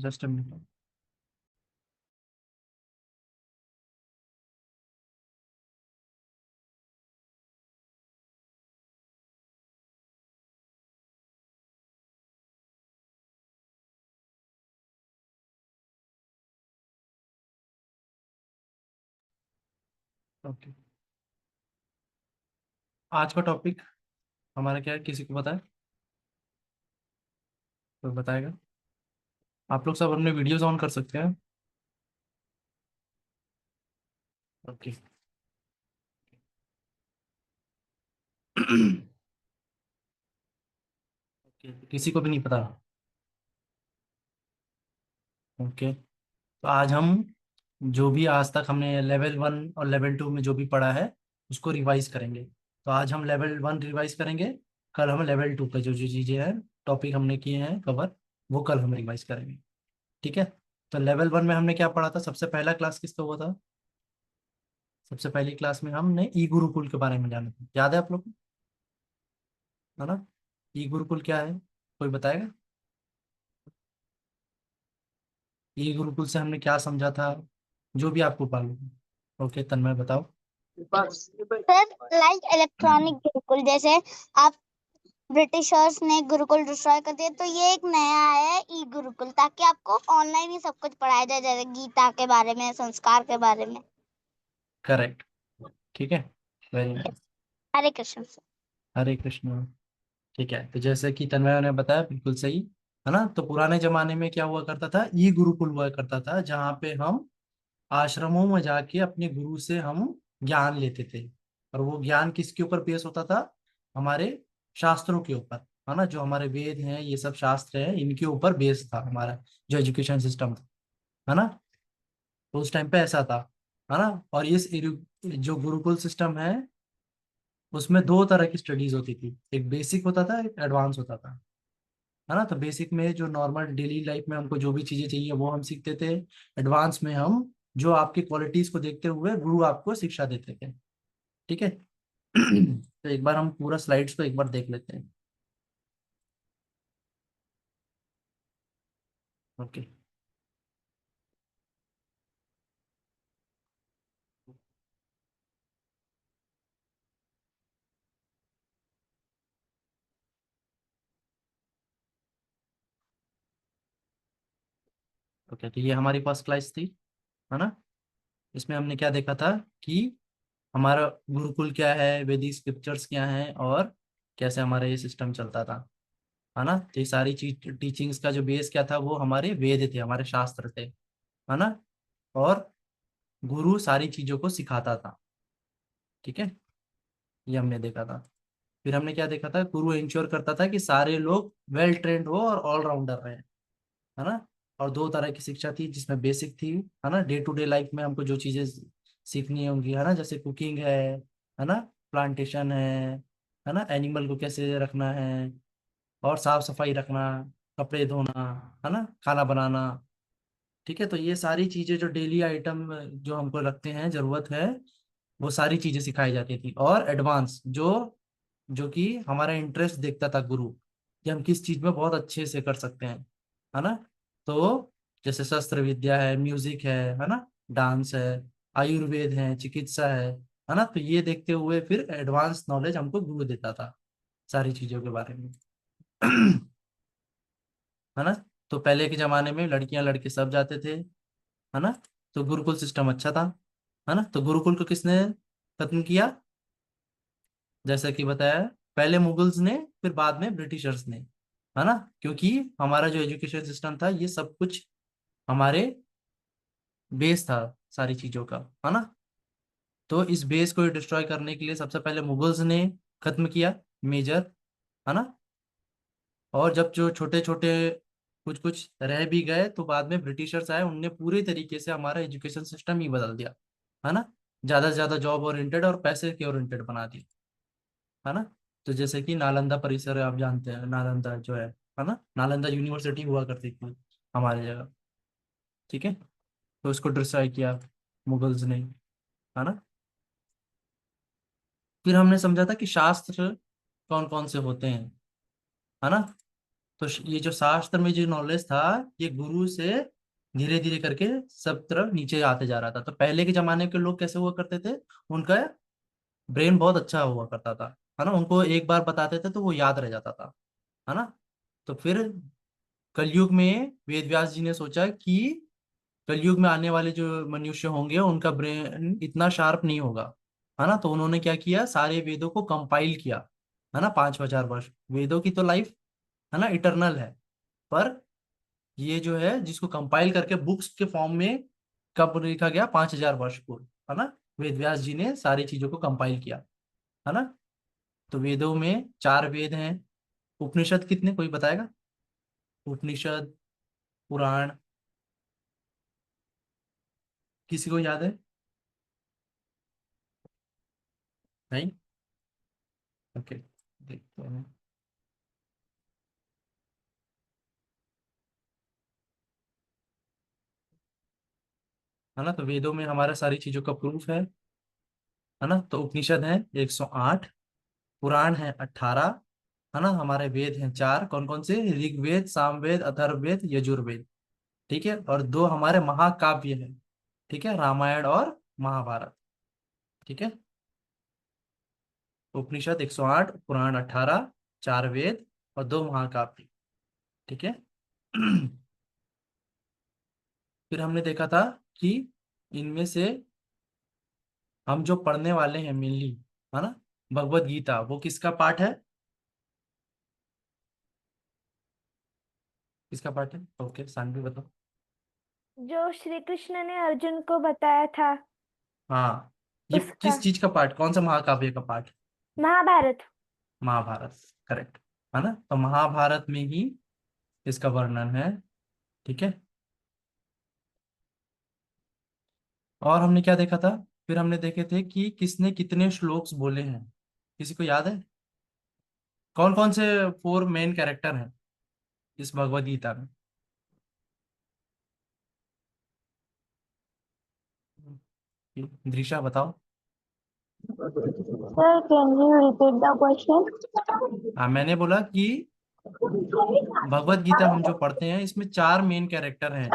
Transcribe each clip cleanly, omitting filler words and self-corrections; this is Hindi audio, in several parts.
Just a minute. ओके, आज का टॉपिक हमारा क्या है, किसी को पता है? कोई बताएगा? आप लोग सब अपने वीडियोस ऑन कर सकते हैं। ओके। ओके, किसी को भी नहीं पता। ओके, तो आज हम जो भी आज तक हमने लेवल 1 और लेवल 2 में जो भी पढ़ा है उसको रिवाइज करेंगे। तो आज हम लेवल 1 रिवाइज करेंगे, कल हम लेवल 2 पे जो जो चीज़ें हैं, टॉपिक हमने किए हैं कवर, वो कल हम रिवाइज करेंगे। ठीक है। तो लेवल 1 में हमने क्या पढ़ा था? सबसे पहला क्लास किसका हुआ था? सबसे पहली क्लास में हमने ई गुरुकुल के बारे में जाना था, याद है आप लोग को? है ना? ई गुरुकुल क्या है, कोई बताएगा? ई गुरुकुल से हमने क्या समझा था, जो भी आपको मालूम। ओके, तन्मय बताओ। सर लाइक इलेक्ट्रॉनिक गुरुकुल, जैसे आप ब्रिटिशर्स ने गुरुकुल डिस्ट्रॉय कर दिया, तो ये एक नया आया है ई गुरुकुल, ताकि आपको ऑनलाइन ही सब कुछ पढ़ाया जाए, जैसे गीता के बारे में, संस्कार के बारे में। करेक्ट। ठीक है, वेरी नाइस। हरे कृष्ण सर। हरे कृष्ण। ठीक है, तो जैसे कि तन्मय ने बताया, बिल्कुल सही। है ना? तो पुराने जमाने में क्या हुआ करता था, ई गुरुकुल हुआ करता था, जहाँ पे हम आश्रमों में जाके अपने गुरु से हम ज्ञान लेते थे। और वो ज्ञान किसके ऊपर बेस होता था? हमारे शास्त्रों के ऊपर। है ना? जो हमारे वेद हैं, ये सब शास्त्र हैं, इनके ऊपर बेस था हमारा जो एजुकेशन सिस्टम था। है ना? तो उस टाइम पे ऐसा था। है ना? और जो गुरुकुल सिस्टम है, उसमें दो तरह की स्टडीज होती थी, एक बेसिक होता था, एक एडवांस होता था। है ना? तो बेसिक में जो नॉर्मल डेली लाइफ में हमको जो भी चीजें चाहिए वो हम सीखते थे। एडवांस में हम जो आपकी क्वालिटीज को देखते हुए गुरु आपको शिक्षा देते थे। ठीक है। तो एक बार हम पूरा स्लाइड्स को एक बार देख लेते हैं। ओके। ओके, तो ये हमारी फर्स्ट क्लास थी। है ना? इसमें हमने क्या देखा था कि हमारा गुरुकुल क्या है, वैदिक स्क्रिप्चर्स क्या है, और कैसे हमारा ये सिस्टम चलता था। है ना? तो ये सारी चीज टीचिंग्स का जो बेस क्या था, वो हमारे वेद थे, हमारे शास्त्र थे। है ना? और गुरु सारी चीजों को सिखाता था। ठीक है, ये हमने देखा था। फिर हमने क्या देखा था, गुरु इंश्योर करता था कि सारे लोग वेल ट्रेंड हो और ऑलराउंडर रहे। है ना? और दो तरह की शिक्षा थी, जिसमें बेसिक थी, है ना, डे टू डे लाइफ में हमको जो चीजें सीखनी होंगी, है ना, जैसे कुकिंग है ना, प्लांटेशन है ना, एनिमल को कैसे रखना है, और साफ सफाई रखना, कपड़े धोना, है ना, खाना बनाना। ठीक है, तो ये सारी चीजें जो डेली आइटम जो हमको लगते हैं, जरूरत है, वो सारी चीजें सिखाई जाती थी। और एडवांस जो जो कि हमारा इंटरेस्ट देखता था गुरु, कि हम किस चीज में बहुत अच्छे से कर सकते हैं। है ना? तो जैसे शस्त्र विद्या है, म्यूजिक है ना, डांस है, आयुर्वेद है, चिकित्सा है ना, तो ये देखते हुए फिर एडवांस नॉलेज हमको गुरु देता था सारी चीजों के बारे में। है ना? तो पहले के जमाने में लड़कियां लड़के सब जाते थे। है ना? तो गुरुकुल सिस्टम अच्छा था। है ना? तो गुरुकुल को किसने खत्म किया? जैसा कि बताया, पहले मुगल्स ने, फिर बाद में ब्रिटिशर्स ने। है ना? क्योंकि हमारा जो एजुकेशन सिस्टम था, ये सब कुछ हमारे बेस था सारी चीजों का। है ना? तो इस बेस को डिस्ट्रॉय करने के लिए सबसे पहले मुगल्स ने खत्म किया, मेजर। है ना? और जब जो छोटे छोटे कुछ कुछ रह भी गए, तो बाद में ब्रिटिशर्स आए, उनने पूरे तरीके से हमारा एजुकेशन सिस्टम ही बदल दिया। है ना? ज्यादा से ज्यादा जॉब ओरिएंटेड और पैसे के ओरिएंटेड बना दिया। है ना? तो जैसे कि नालंदा परिसर है, आप जानते हैं, नालंदा जो है ना, नालंदा यूनिवर्सिटी हुआ करती थी हमारे जगह। ठीक है, तो उसको डिस्ट्रॉय किया मुगल्स ने। है ना? फिर हमने समझा था कि शास्त्र कौन कौन से होते हैं। है ना? तो ये जो शास्त्र में जो नॉलेज था, ये गुरु से धीरे धीरे करके सब तरफ नीचे आते जा रहा था। तो पहले के जमाने के लोग कैसे हुआ करते थे, उनका ब्रेन बहुत अच्छा हुआ करता था, है ना, उनको एक बार बताते थे तो वो याद रह जाता था, है ना। तो फिर कलयुग में वेद व्यास जी ने सोचा कि कलयुग में आने वाले जो मनुष्य होंगे उनका ब्रेन इतना शार्प नहीं होगा, है ना। तो उन्होंने क्या किया, सारे वेदों को कंपाइल किया, है ना, 5,000 वर्ष। वेदों की तो लाइफ, है ना, इटरनल है, पर ये जो है जिसको कंपाइल करके बुक्स के फॉर्म में कब लिखा गया, 5,000 वर्ष पूर्व, है ना। वेद व्यास जी ने सारी चीजों को कंपाइल किया, है ना। तो वेदों में 4 वेद हैं। उपनिषद कितने, कोई बताएगा? उपनिषद, पुराण, किसी को याद है? नहीं? ओके, देखते हैं। है ना, तो वेदों में हमारा सारी चीजों का प्रूफ है ना। तो उपनिषद है 108, पुराण है 18, है ना। हमारे वेद हैं 4, कौन कौन से? ऋग्वेद, सामवेद, अथर्ववेद, यजुर्वेद। ठीक है, और 2 हमारे महाकाव्य हैं, ठीक है, रामायण और महाभारत। ठीक है, उपनिषद 108, पुराण 18, 4 वेद और 2 महाकाव्य। ठीक है। फिर हमने देखा था कि इनमें से हम जो पढ़ने वाले हैं मेनली, है ना, भगवत गीता, वो किसका पाठ है? किसका पाठ है? ओके, सानवी बताओ। जो श्री कृष्ण ने अर्जुन को बताया था हाँ, ये उसका। किस चीज का पाठ, कौन सा महाकाव्य का पाठ? महाभारत। महाभारत, करेक्ट, है ना। तो महाभारत में ही इसका वर्णन है। ठीक है, और हमने क्या देखा था? फिर हमने देखे थे कि किसने कितने श्लोक्स बोले हैं, किसी को याद है? कौन कौन से 4 मेन कैरेक्टर हैं इस भगवद गीता में? दृशा बताओ। Sir, can you repeat the question? हाँ, मैंने बोला कि भगवत गीता हम जो पढ़ते हैं इसमें 4 मेन कैरेक्टर हैं,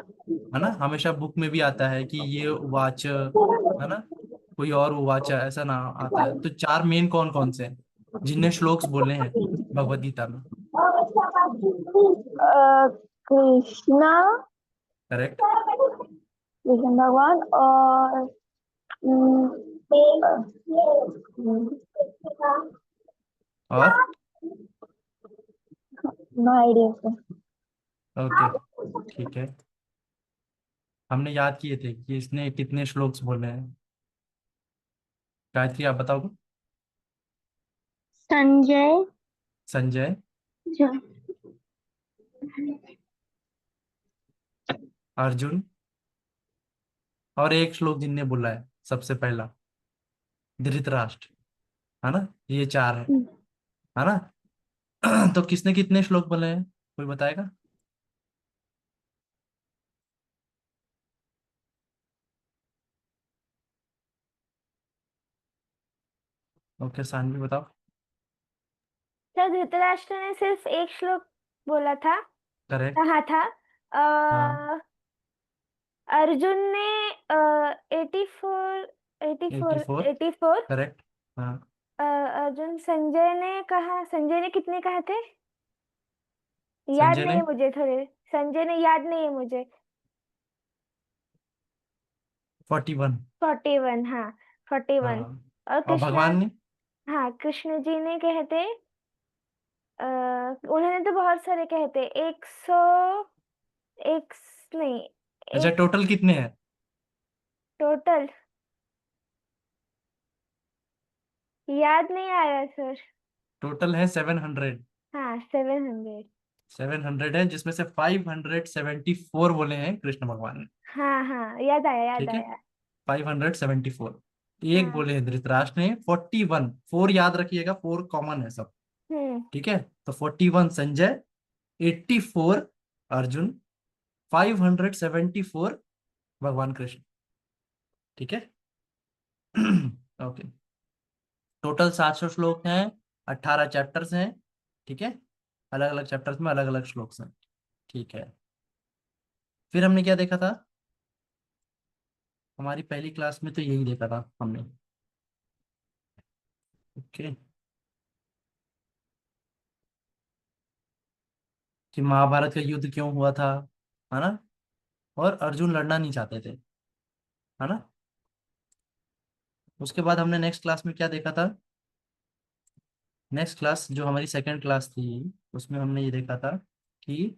है ना। हमेशा बुक में भी आता है कि ये उवाच, है ना, कोई और उवाच, ऐसा ना आता है। तो 4 मेन कौन कौन से हैं जिनने श्लोक्स बोले हैं भगवत गीता में? कृष्णा, करेक्ट। कृष्ण भगवान और और नो आइडिया। ओके, ठीक है, हमने याद किए थे कि इसने कितने श्लोक्स बोले हैं। गायत्री आप बताओ। संजय, संजय, जो अर्जुन, और एक श्लोक जिनने बोला है सबसे पहला, धृतराष्ट्र, है ना। ये 4 है ना। तो किसने कितने श्लोक बोले हैं, कोई बताएगा? ओके, सानवी बताओ। सर धृतराष्ट्र ने सिर्फ एक श्लोक बोला था, करेक्ट। कहा था। हाँ, अर्जुन ने 84, 84, 84, 84। करेक्ट। हाँ, अर्जुन, संजय ने कहा, संजय ने कितने कहा थे? याद संजय नहीं ने है मुझे, थोड़े संजय ने याद नहीं है मुझे। 41। 41, हाँ, 41। हाँ, और और कृष्णा, भगवान ने? हाँ, कृष्ण जी ने कहते, उन्होंने तो बहुत सारे कहते, 100, एक, नहीं, अच्छा, एक, टोटल कितने हैं? टोटल याद नहीं आ रहा सर। टोटल है 700। हाँ, 700। 700 है, जिसमें से 574 बोले हैं कृष्ण भगवान ने। हाँ हाँ, याद आया, याद ठीक है, आया। 574। एक हाँ। बोले हैं धृतराष्ट्र ने, 41, 4 याद रखिएगा, 4 कॉमन है सब। हम्म। ठीक है, तो 41 संजय, 84 अर्जुन, 574 भगवान कृष्ण। ठीक है। ओके, टोटल 700 श्लोक हैं, 18 चैप्टर्स हैं। ठीक है, अलग अलग चैप्टर्स में अलग अलग श्लोक हैं। ठीक है, फिर हमने क्या देखा था, हमारी पहली क्लास में तो यही देखा था हमने। ओके, कि महाभारत का युद्ध क्यों हुआ था, है ना, और अर्जुन लड़ना नहीं चाहते थे, है ना। उसके बाद हमने नेक्स्ट क्लास में क्या देखा था, नेक्स्ट क्लास जो हमारी सेकंड क्लास थी उसमें हमने ये देखा था कि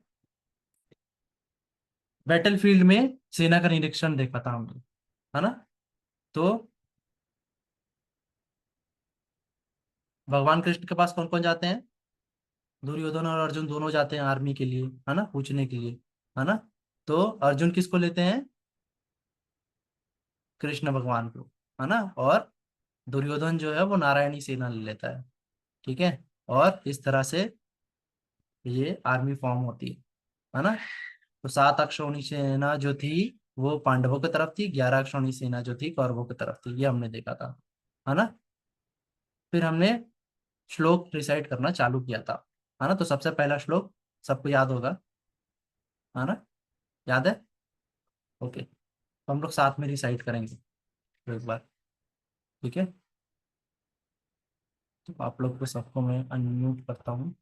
बैटलफील्ड में सेना का निरीक्षण देखा था हमने, है ना। तो भगवान कृष्ण के पास कौन कौन जाते हैं, दुर्योधन और अर्जुन दोनों जाते हैं आर्मी के लिए, है ना, पूछने के लिए, है ना। तो अर्जुन किसको लेते हैं, कृष्ण भगवान को, है ना, और दुर्योधन जो है वो नारायणी सेना ले लेता है। ठीक है, और इस तरह से ये आर्मी फॉर्म होती है ना। तो 7 अक्षौणी सेना जो थी वो पांडवों की तरफ थी, 11 अक्षौणी सेना जो थी कौरवों की तरफ थी, ये हमने देखा था, है ना। फिर हमने श्लोक रिसाइट करना चालू किया था, है ना। तो सबसे पहला श्लोक सबको याद होगा, है ना, याद है। ओके, तो हम लोग साथ में रिसाइट करेंगे तो एक बार। ठीक है, तो आप लोग को सबको मैं अनम्यूट करता हूँ।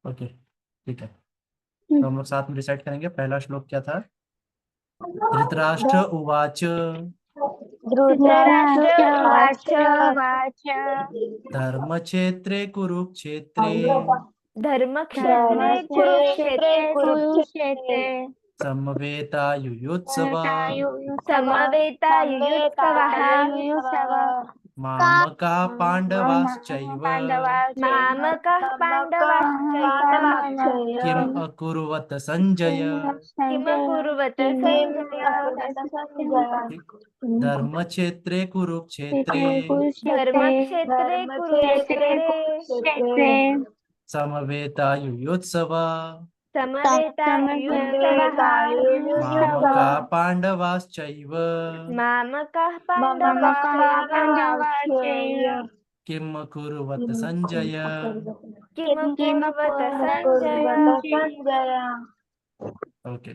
ओके, ठीक है, तो हम लोग साथ में रिसाइट करेंगे। पहला श्लोक क्या था, धृतराष्ट्र उवाच धृतराष्ट्र उवाच धर्मक्षेत्रे कुरुक्षेत्रे धर्मक्षेत्रे कुरुक्षेत्रे समवेतायुयुत्सवा समवेतायुयुत्सवः मामकाः पाण्डवाश्चैव मामकः पाण्डवाश्चैव किम् अकुर्वत संजय। किमकुर्वत संजय धर्मक्षेत्रे कुरुक्षेत्रे धर्मक्षेत्रे कुरुक्षेत्रे समवेतायुयुत्सवा समवेतायुयुत्सवः मामकाः पाण्डवाश्चैव मामकः पाण्डवाश्चैव किम् अकुर्वत संजय। किमकुर्वत संजय ओके,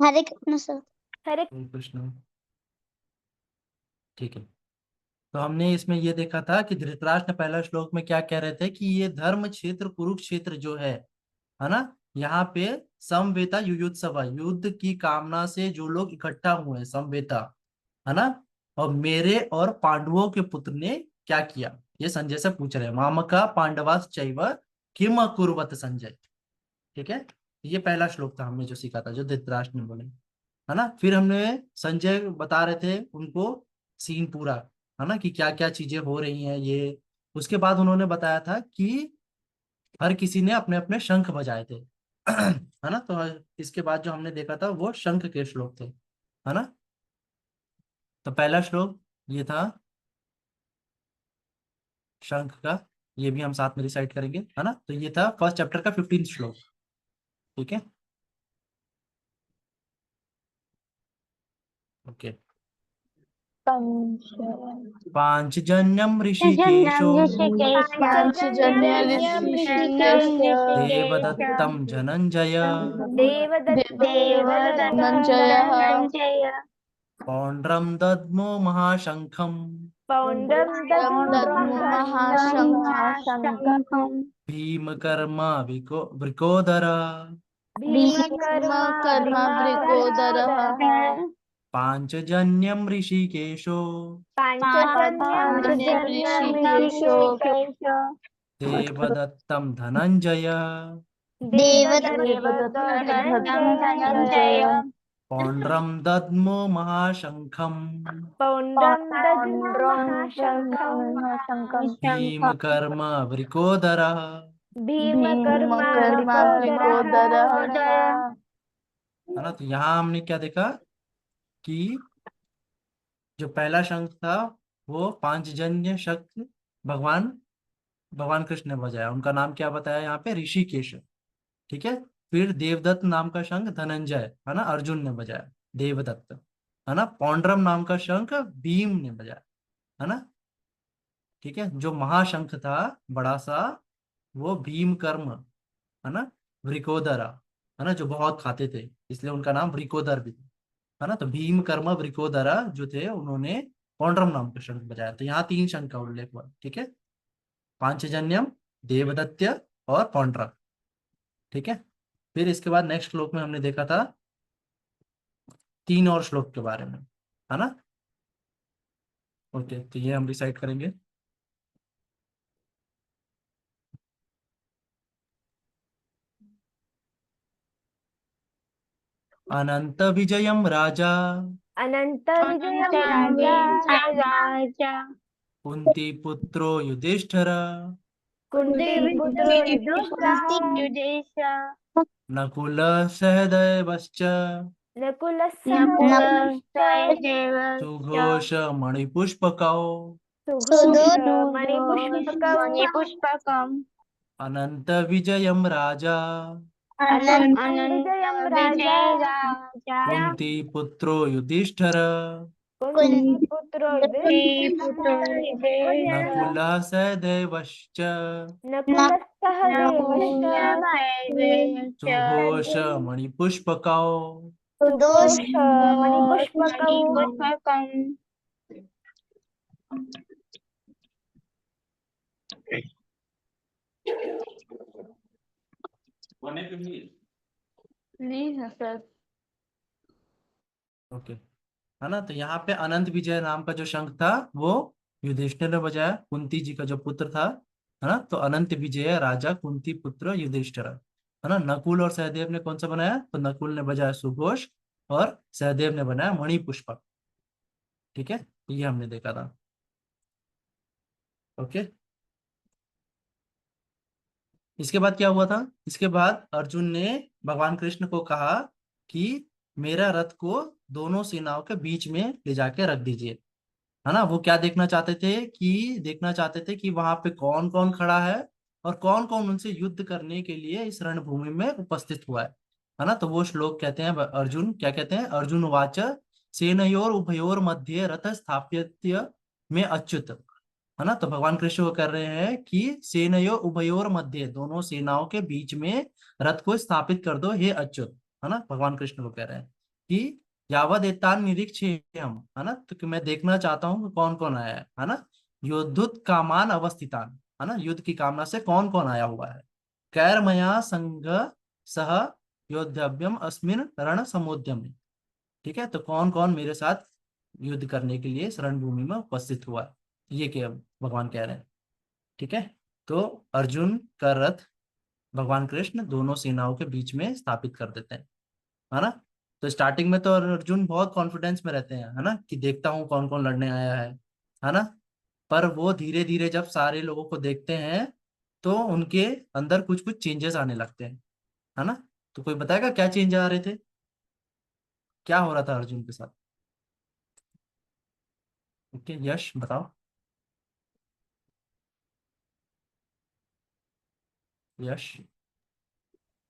हरे कृष्ण सर। हरे कृष्ण। ठीक है, तो हमने इसमें ये देखा था कि धृतराष्ट्र पहला श्लोक में क्या कह रहे थे कि ये धर्म क्षेत्र कुरुक्षेत्र जो है ना, यहाँ पे समवेता युयुत्सवा, युद्ध की कामना से जो लोग इकट्ठा हुए हैं, समवेता, है ना, और मेरे और पांडवों के पुत्र ने क्या किया, ये संजय से पूछ रहे हैं। मामका पांडवास चैव किम अकुर्वत संजय। ठीक है, ये पहला श्लोक था हमने जो सीखा था, जो धृतराष्ट्र ने बोले, है ना। फिर हमने संजय बता रहे थे उनको सीन पूरा, है ना, कि क्या क्या चीजें हो रही हैं ये। उसके बाद उन्होंने बताया था कि हर किसी ने अपने अपने शंख बजाए थे है ना। तो इसके बाद जो हमने देखा था वो शंख के श्लोक थे, है ना। तो पहला श्लोक ये था शंख का, ये भी हम साथ में रिसाइट करेंगे, है ना। तो ये था फर्स्ट चैप्टर का 15 श्लोक। ठीक है, ओके। पांचजन्यम ऋषिकेशो पाञ्चजन्यम् ऋषिकेश देवदत्तं धनंजय देवदत्तञ्जय पौंड्रम दद्मो महाशंखम पौण्ड्रं दद्मोमहाशङ्खम् भीमकर्मा वृकोदर भीमकर्मा पांचजन्यम ऋषिकेशो पाञ्चजन्यं ऋषिकेश देवदत्तं धनंजय देवदत्तञ्जय पौंड्रम दद्मो महाशंखम पौण्ड्रं दद्मोमहाशङ्खम् भीमकर्मा वृकोदर। भीमकर्मा है ना, तो यहाँ हमने क्या देखा कि जो पहला शंख था वो पांचजन्य शंख भगवान भगवान कृष्ण ने बजाया, उनका नाम क्या बताया यहाँ पे, ऋषिकेश। ठीक है, फिर देवदत्त नाम का शंख धनंजय, है ना, अर्जुन ने बजाया, देवदत्त, है ना। पौंड्रम नाम का शंख भीम ने बजाया, है ना। ठीक है, जो महाशंख था बड़ा सा, वो भीम कर्म, है ना, वृकोदरा, है ना, जो बहुत खाते थे इसलिए उनका नाम वृकोदर भी था, है ना। तो भीम कर्म वृकोदरा जो थे उन्होंने पौंड्रम नाम का शंख बजाया। तो यहाँ 3 शंख का उल्लेख हुआ, ठीक है, पांचजन्यम, देवदत्य और पौंड्रम, ठीक है। फिर इसके बाद नेक्स्ट श्लोक में हमने देखा था 3 और श्लोक के बारे में, है ना। ओके, तो ये हम डिसाइड करेंगे। अनंत विजयम राजा अनंत अनंत विजयम राजा राजा कुंती पुत्रो युधिष्ठिर कुंती पुत्रो युधिष्ठिरः युधिष्ठिरः नकुल सहदेवश्च नकुलः नकुलः सहदेवश्च सुघोष मणिपुष्पकौ सुघोष सुदूषः मणिपुष्पकौ मणिपुष्पकम् अनंत विजयम राजा अनंत अनंत विजयम विजय राजा राजा कुंती पुत्रो युधिष्ठिर कुंती पुत्रो पुत्र युधिष्ठिरः नकुल सहदेवश्च नकुलः सहदेवश्च नकुलः सुघोष मणिपुष्पकौ सुघोष मणिपुष्पकौ मणिपुष्पकम् सर ओके, है ना। तो यहाँ पे अनंत विजय नाम का जो शंख था वो युधिष्ठिर ने बजाया, कुंती जी का जो पुत्र था, है ना। तो अनंत विजय राजा कुंती पुत्र युधिष्ठिर, है ना। नकुल और सहदेव ने कौन सा बनाया, तो नकुल ने बजाया सुघोष और सहदेव ने बनाया मणिपुष्पक, ठीक है। ये हमने देखा था, ओके। इसके बाद क्या हुआ था, इसके बाद अर्जुन ने भगवान कृष्ण को कहा कि मेरा रथ को दोनों सेनाओं के बीच में ले जाके रख दीजिए, है ना। वो क्या देखना चाहते थे कि वहां पे कौन कौन खड़ा है और कौन कौन उनसे युद्ध करने के लिए इस रणभूमि में उपस्थित हुआ है ना। तो वो श्लोक कहते हैं, अर्जुन क्या कहते हैं, अर्जुन वाच सेनयोर उभयोर मध्य रथ स्थाप्यत्य में अच्युत, है ना। तो भगवान कृष्ण वो कर रहे हैं कि सेनयो उभयोर मध्य, दोनों सेनाओं के बीच में रथ को स्थापित कर दो हे अच्युत, है ना। भगवान कृष्ण को कह रहे हैं कि यावद एतान निरीक्षेयम, है ना। तो कि मैं देखना चाहता हूँ कि कौन कौन आया है ना। योद्धुत कामान अवस्थितान, है ना, युद्ध की कामना से कौन कौन आया हुआ है। कैरमया संघ सह योद्धव्यम अस्मिन रण समुद्यम, ठीक है। तो कौन कौन मेरे साथ युद्ध करने के लिए इस रणभूमि में उपस्थित हुआ है, ये क्या भगवान कह रहे हैं, ठीक है। तो अर्जुन का रथ भगवान कृष्ण दोनों सेनाओं के बीच में स्थापित कर देते हैं, है ना। तो स्टार्टिंग में तो अर्जुन बहुत कॉन्फिडेंस में रहते हैं, है ना, कि देखता हूँ कौन कौन लड़ने आया है ना। पर वो धीरे धीरे जब सारे लोगों को देखते हैं तो उनके अंदर कुछ कुछ चेंजेस आने लगते हैं, है ना। तो कोई बताएगा क्या चेंज आ रहे थे, क्या हो रहा था अर्जुन के साथ। ओके, यश बताओ। यश।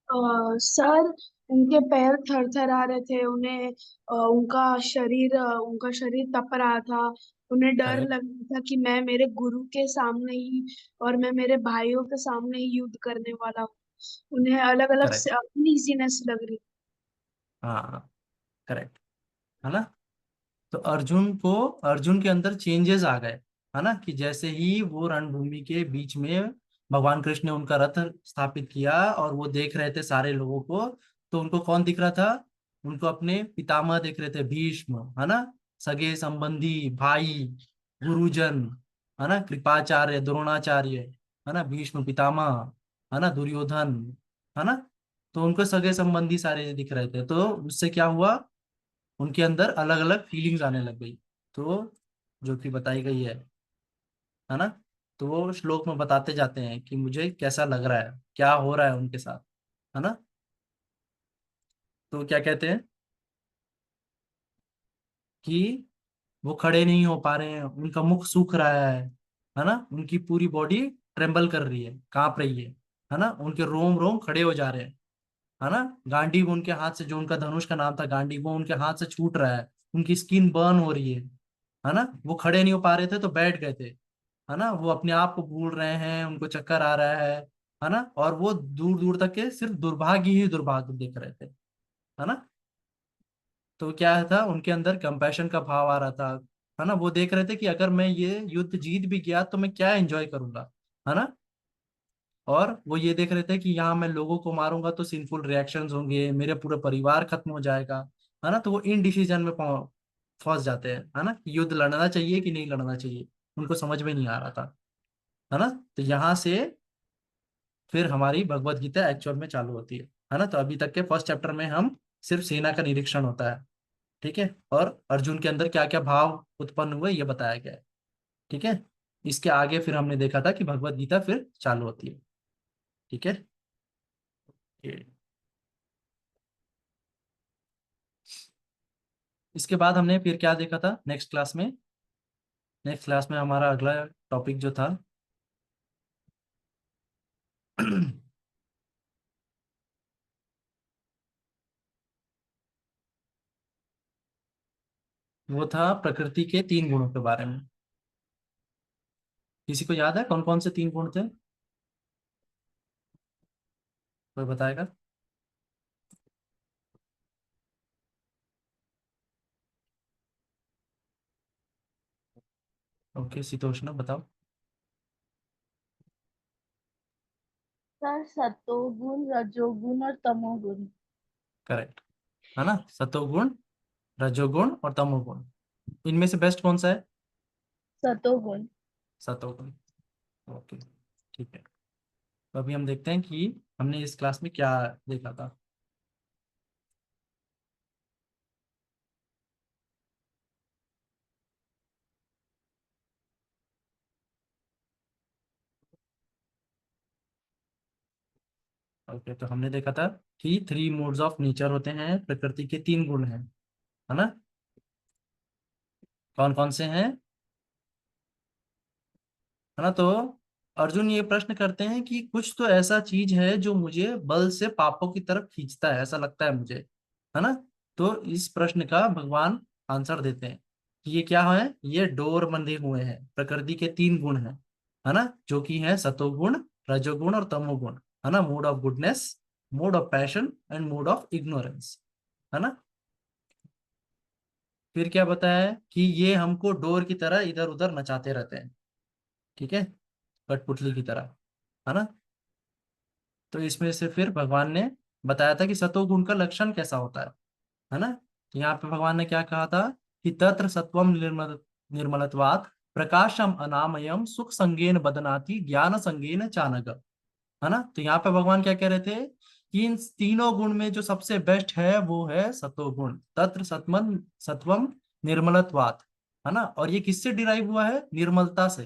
सर, उनके पैर थर थर आ रहे थे, उन्हें उनका शरीर तप रहा था। उन्हें डर करेक्ट। लग रहा था कि मैं मेरे गुरु के सामने ही और मैं मेरे भाइयों के सामने ही युद्ध करने वाला हूँ। उन्हें अलग अलग करेक्ट। से अनईजीनेस लग रही। हाँ, करेक्ट, है ना। तो अर्जुन के अंदर चेंजेस आ गए, है ना, कि जैसे ही वो रणभूमि के बीच में भगवान कृष्ण ने उनका रथ स्थापित किया और वो देख रहे थे सारे लोगों को, तो उनको कौन दिख रहा था, उनको अपने पितामह दिख रहे थे, भीष्म, है ना, सगे संबंधी भाई, गुरुजन, है ना, कृपाचार्य, द्रोणाचार्य, है ना, भीष्म पितामह, है ना, दुर्योधन, है ना। तो उनको सगे संबंधी सारे दिख रहे थे, तो उससे क्या हुआ, उनके अंदर अलग अलग फीलिंग्स आने लग गई, तो जो कि बताई गई है ना। तो वो श्लोक में बताते जाते हैं कि मुझे कैसा लग रहा है, क्या हो रहा है उनके साथ, है ना। तो क्या कहते हैं कि वो खड़े नहीं हो पा रहे हैं, उनका मुख सूख रहा है ना, उनकी पूरी बॉडी ट्रेम्बल कर रही है, कांप रही है ना, उनके रोम रोम खड़े हो जा रहे हैं, है ना। गांडीव उनके हाथ से, जो उनका धनुष का नाम था गांडीव, वो उनके हाथ से छूट रहा है, उनकी स्किन बर्न हो रही है ना। वो खड़े नहीं हो पा रहे थे तो बैठ गए थे, है ना। वो अपने आप को भूल रहे हैं, उनको चक्कर आ रहा है ना। और वो दूर दूर तक के सिर्फ दुर्भाग्य ही दुर्भाग्य देख रहे थे, है ना। तो क्या था, उनके अंदर कंपैशन का भाव आ रहा था, है ना। वो देख रहे थे कि अगर मैं ये युद्ध जीत भी गया तो मैं क्या एंजॉय करूंगा, है ना। और वो ये देख रहे थे कि यहाँ मैं लोगों को मारूंगा तो सिंफुल रिएक्शंस होंगे, मेरे पूरे परिवार खत्म हो जाएगा, है ना। तो वो इन डिसीजन में फंस जाते हैं, है ना, कि युद्ध लड़ना चाहिए कि नहीं लड़ना चाहिए, उनको समझ में नहीं आ रहा था, है ना। तो यहाँ से फिर हमारी भगवत गीता एक्चुअल में चालू होती है ना। तो अभी तक के फर्स्ट चैप्टर में हम सिर्फ सेना का निरीक्षण होता है, ठीक है, और अर्जुन के अंदर क्या क्या भाव उत्पन्न हुए ये बताया गया है, ठीक है। इसके आगे फिर हमने देखा था कि भगवत गीता फिर चालू होती है, ठीक है। ये इसके बाद हमने फिर क्या देखा था नेक्स्ट क्लास में। नेक्स्ट क्लास में हमारा अगला टॉपिक जो था वो था प्रकृति के 3 गुणों के बारे में। किसी को याद है कौन कौन से 3 गुण थे? कोई बताएगा? ओके, शीतोष्ण बताओ। सर सतोगुण रजोगुण और तमोगुण। करेक्ट, है ना। सतोगुण, रजोगुण और तमोगुण, इनमें से बेस्ट कौन सा है? सतोगुण। सतोगुण। ओके, ठीक है। तो अभी हम देखते हैं कि हमने इस क्लास में क्या देखा था। ओके, तो हमने देखा था कि 3 मोड्स ऑफ नेचर होते हैं, प्रकृति के 3 गुण हैं, है ना। कौन कौन से हैं, है ना। तो अर्जुन ये प्रश्न करते हैं कि कुछ तो ऐसा चीज है जो मुझे बल से पापों की तरफ खींचता है, ऐसा लगता है मुझे, है ना। तो इस प्रश्न का भगवान आंसर देते हैं कि ये क्या है, ये डोर बंधे हुए हैं, प्रकृति के 3 गुण हैं, है ना, जो कि है सतोगुण, रजोगुण और तमोगुण, है ना। Mood off goodness, mood off passion and mood off ignorance, है ना। फिर क्या बताया कि ये हमको डोर की तरह इधर उधर नचाते रहते हैं, ठीक है, कठपुतली की तरह, है ना। तो इसमें से फिर भगवान ने बताया था कि सतोगुण का लक्षण कैसा होता है ना। तो यहाँ पे भगवान ने क्या कहा था कि तत्र सत्वम निर्मलत्वात् प्रकाशम अनामयम सुख संगेन बदनाति ज्ञान संगेन चानग, है ना। तो यहाँ पे भगवान क्या कह रहे थे कि इन 3 गुण में जो सबसे बेस्ट है वो है सतोगुण, तत्र सत्मन सत्वम निर्मलत्वात्, है ना। और ये किससे डिराइव हुआ है? निर्मलता से,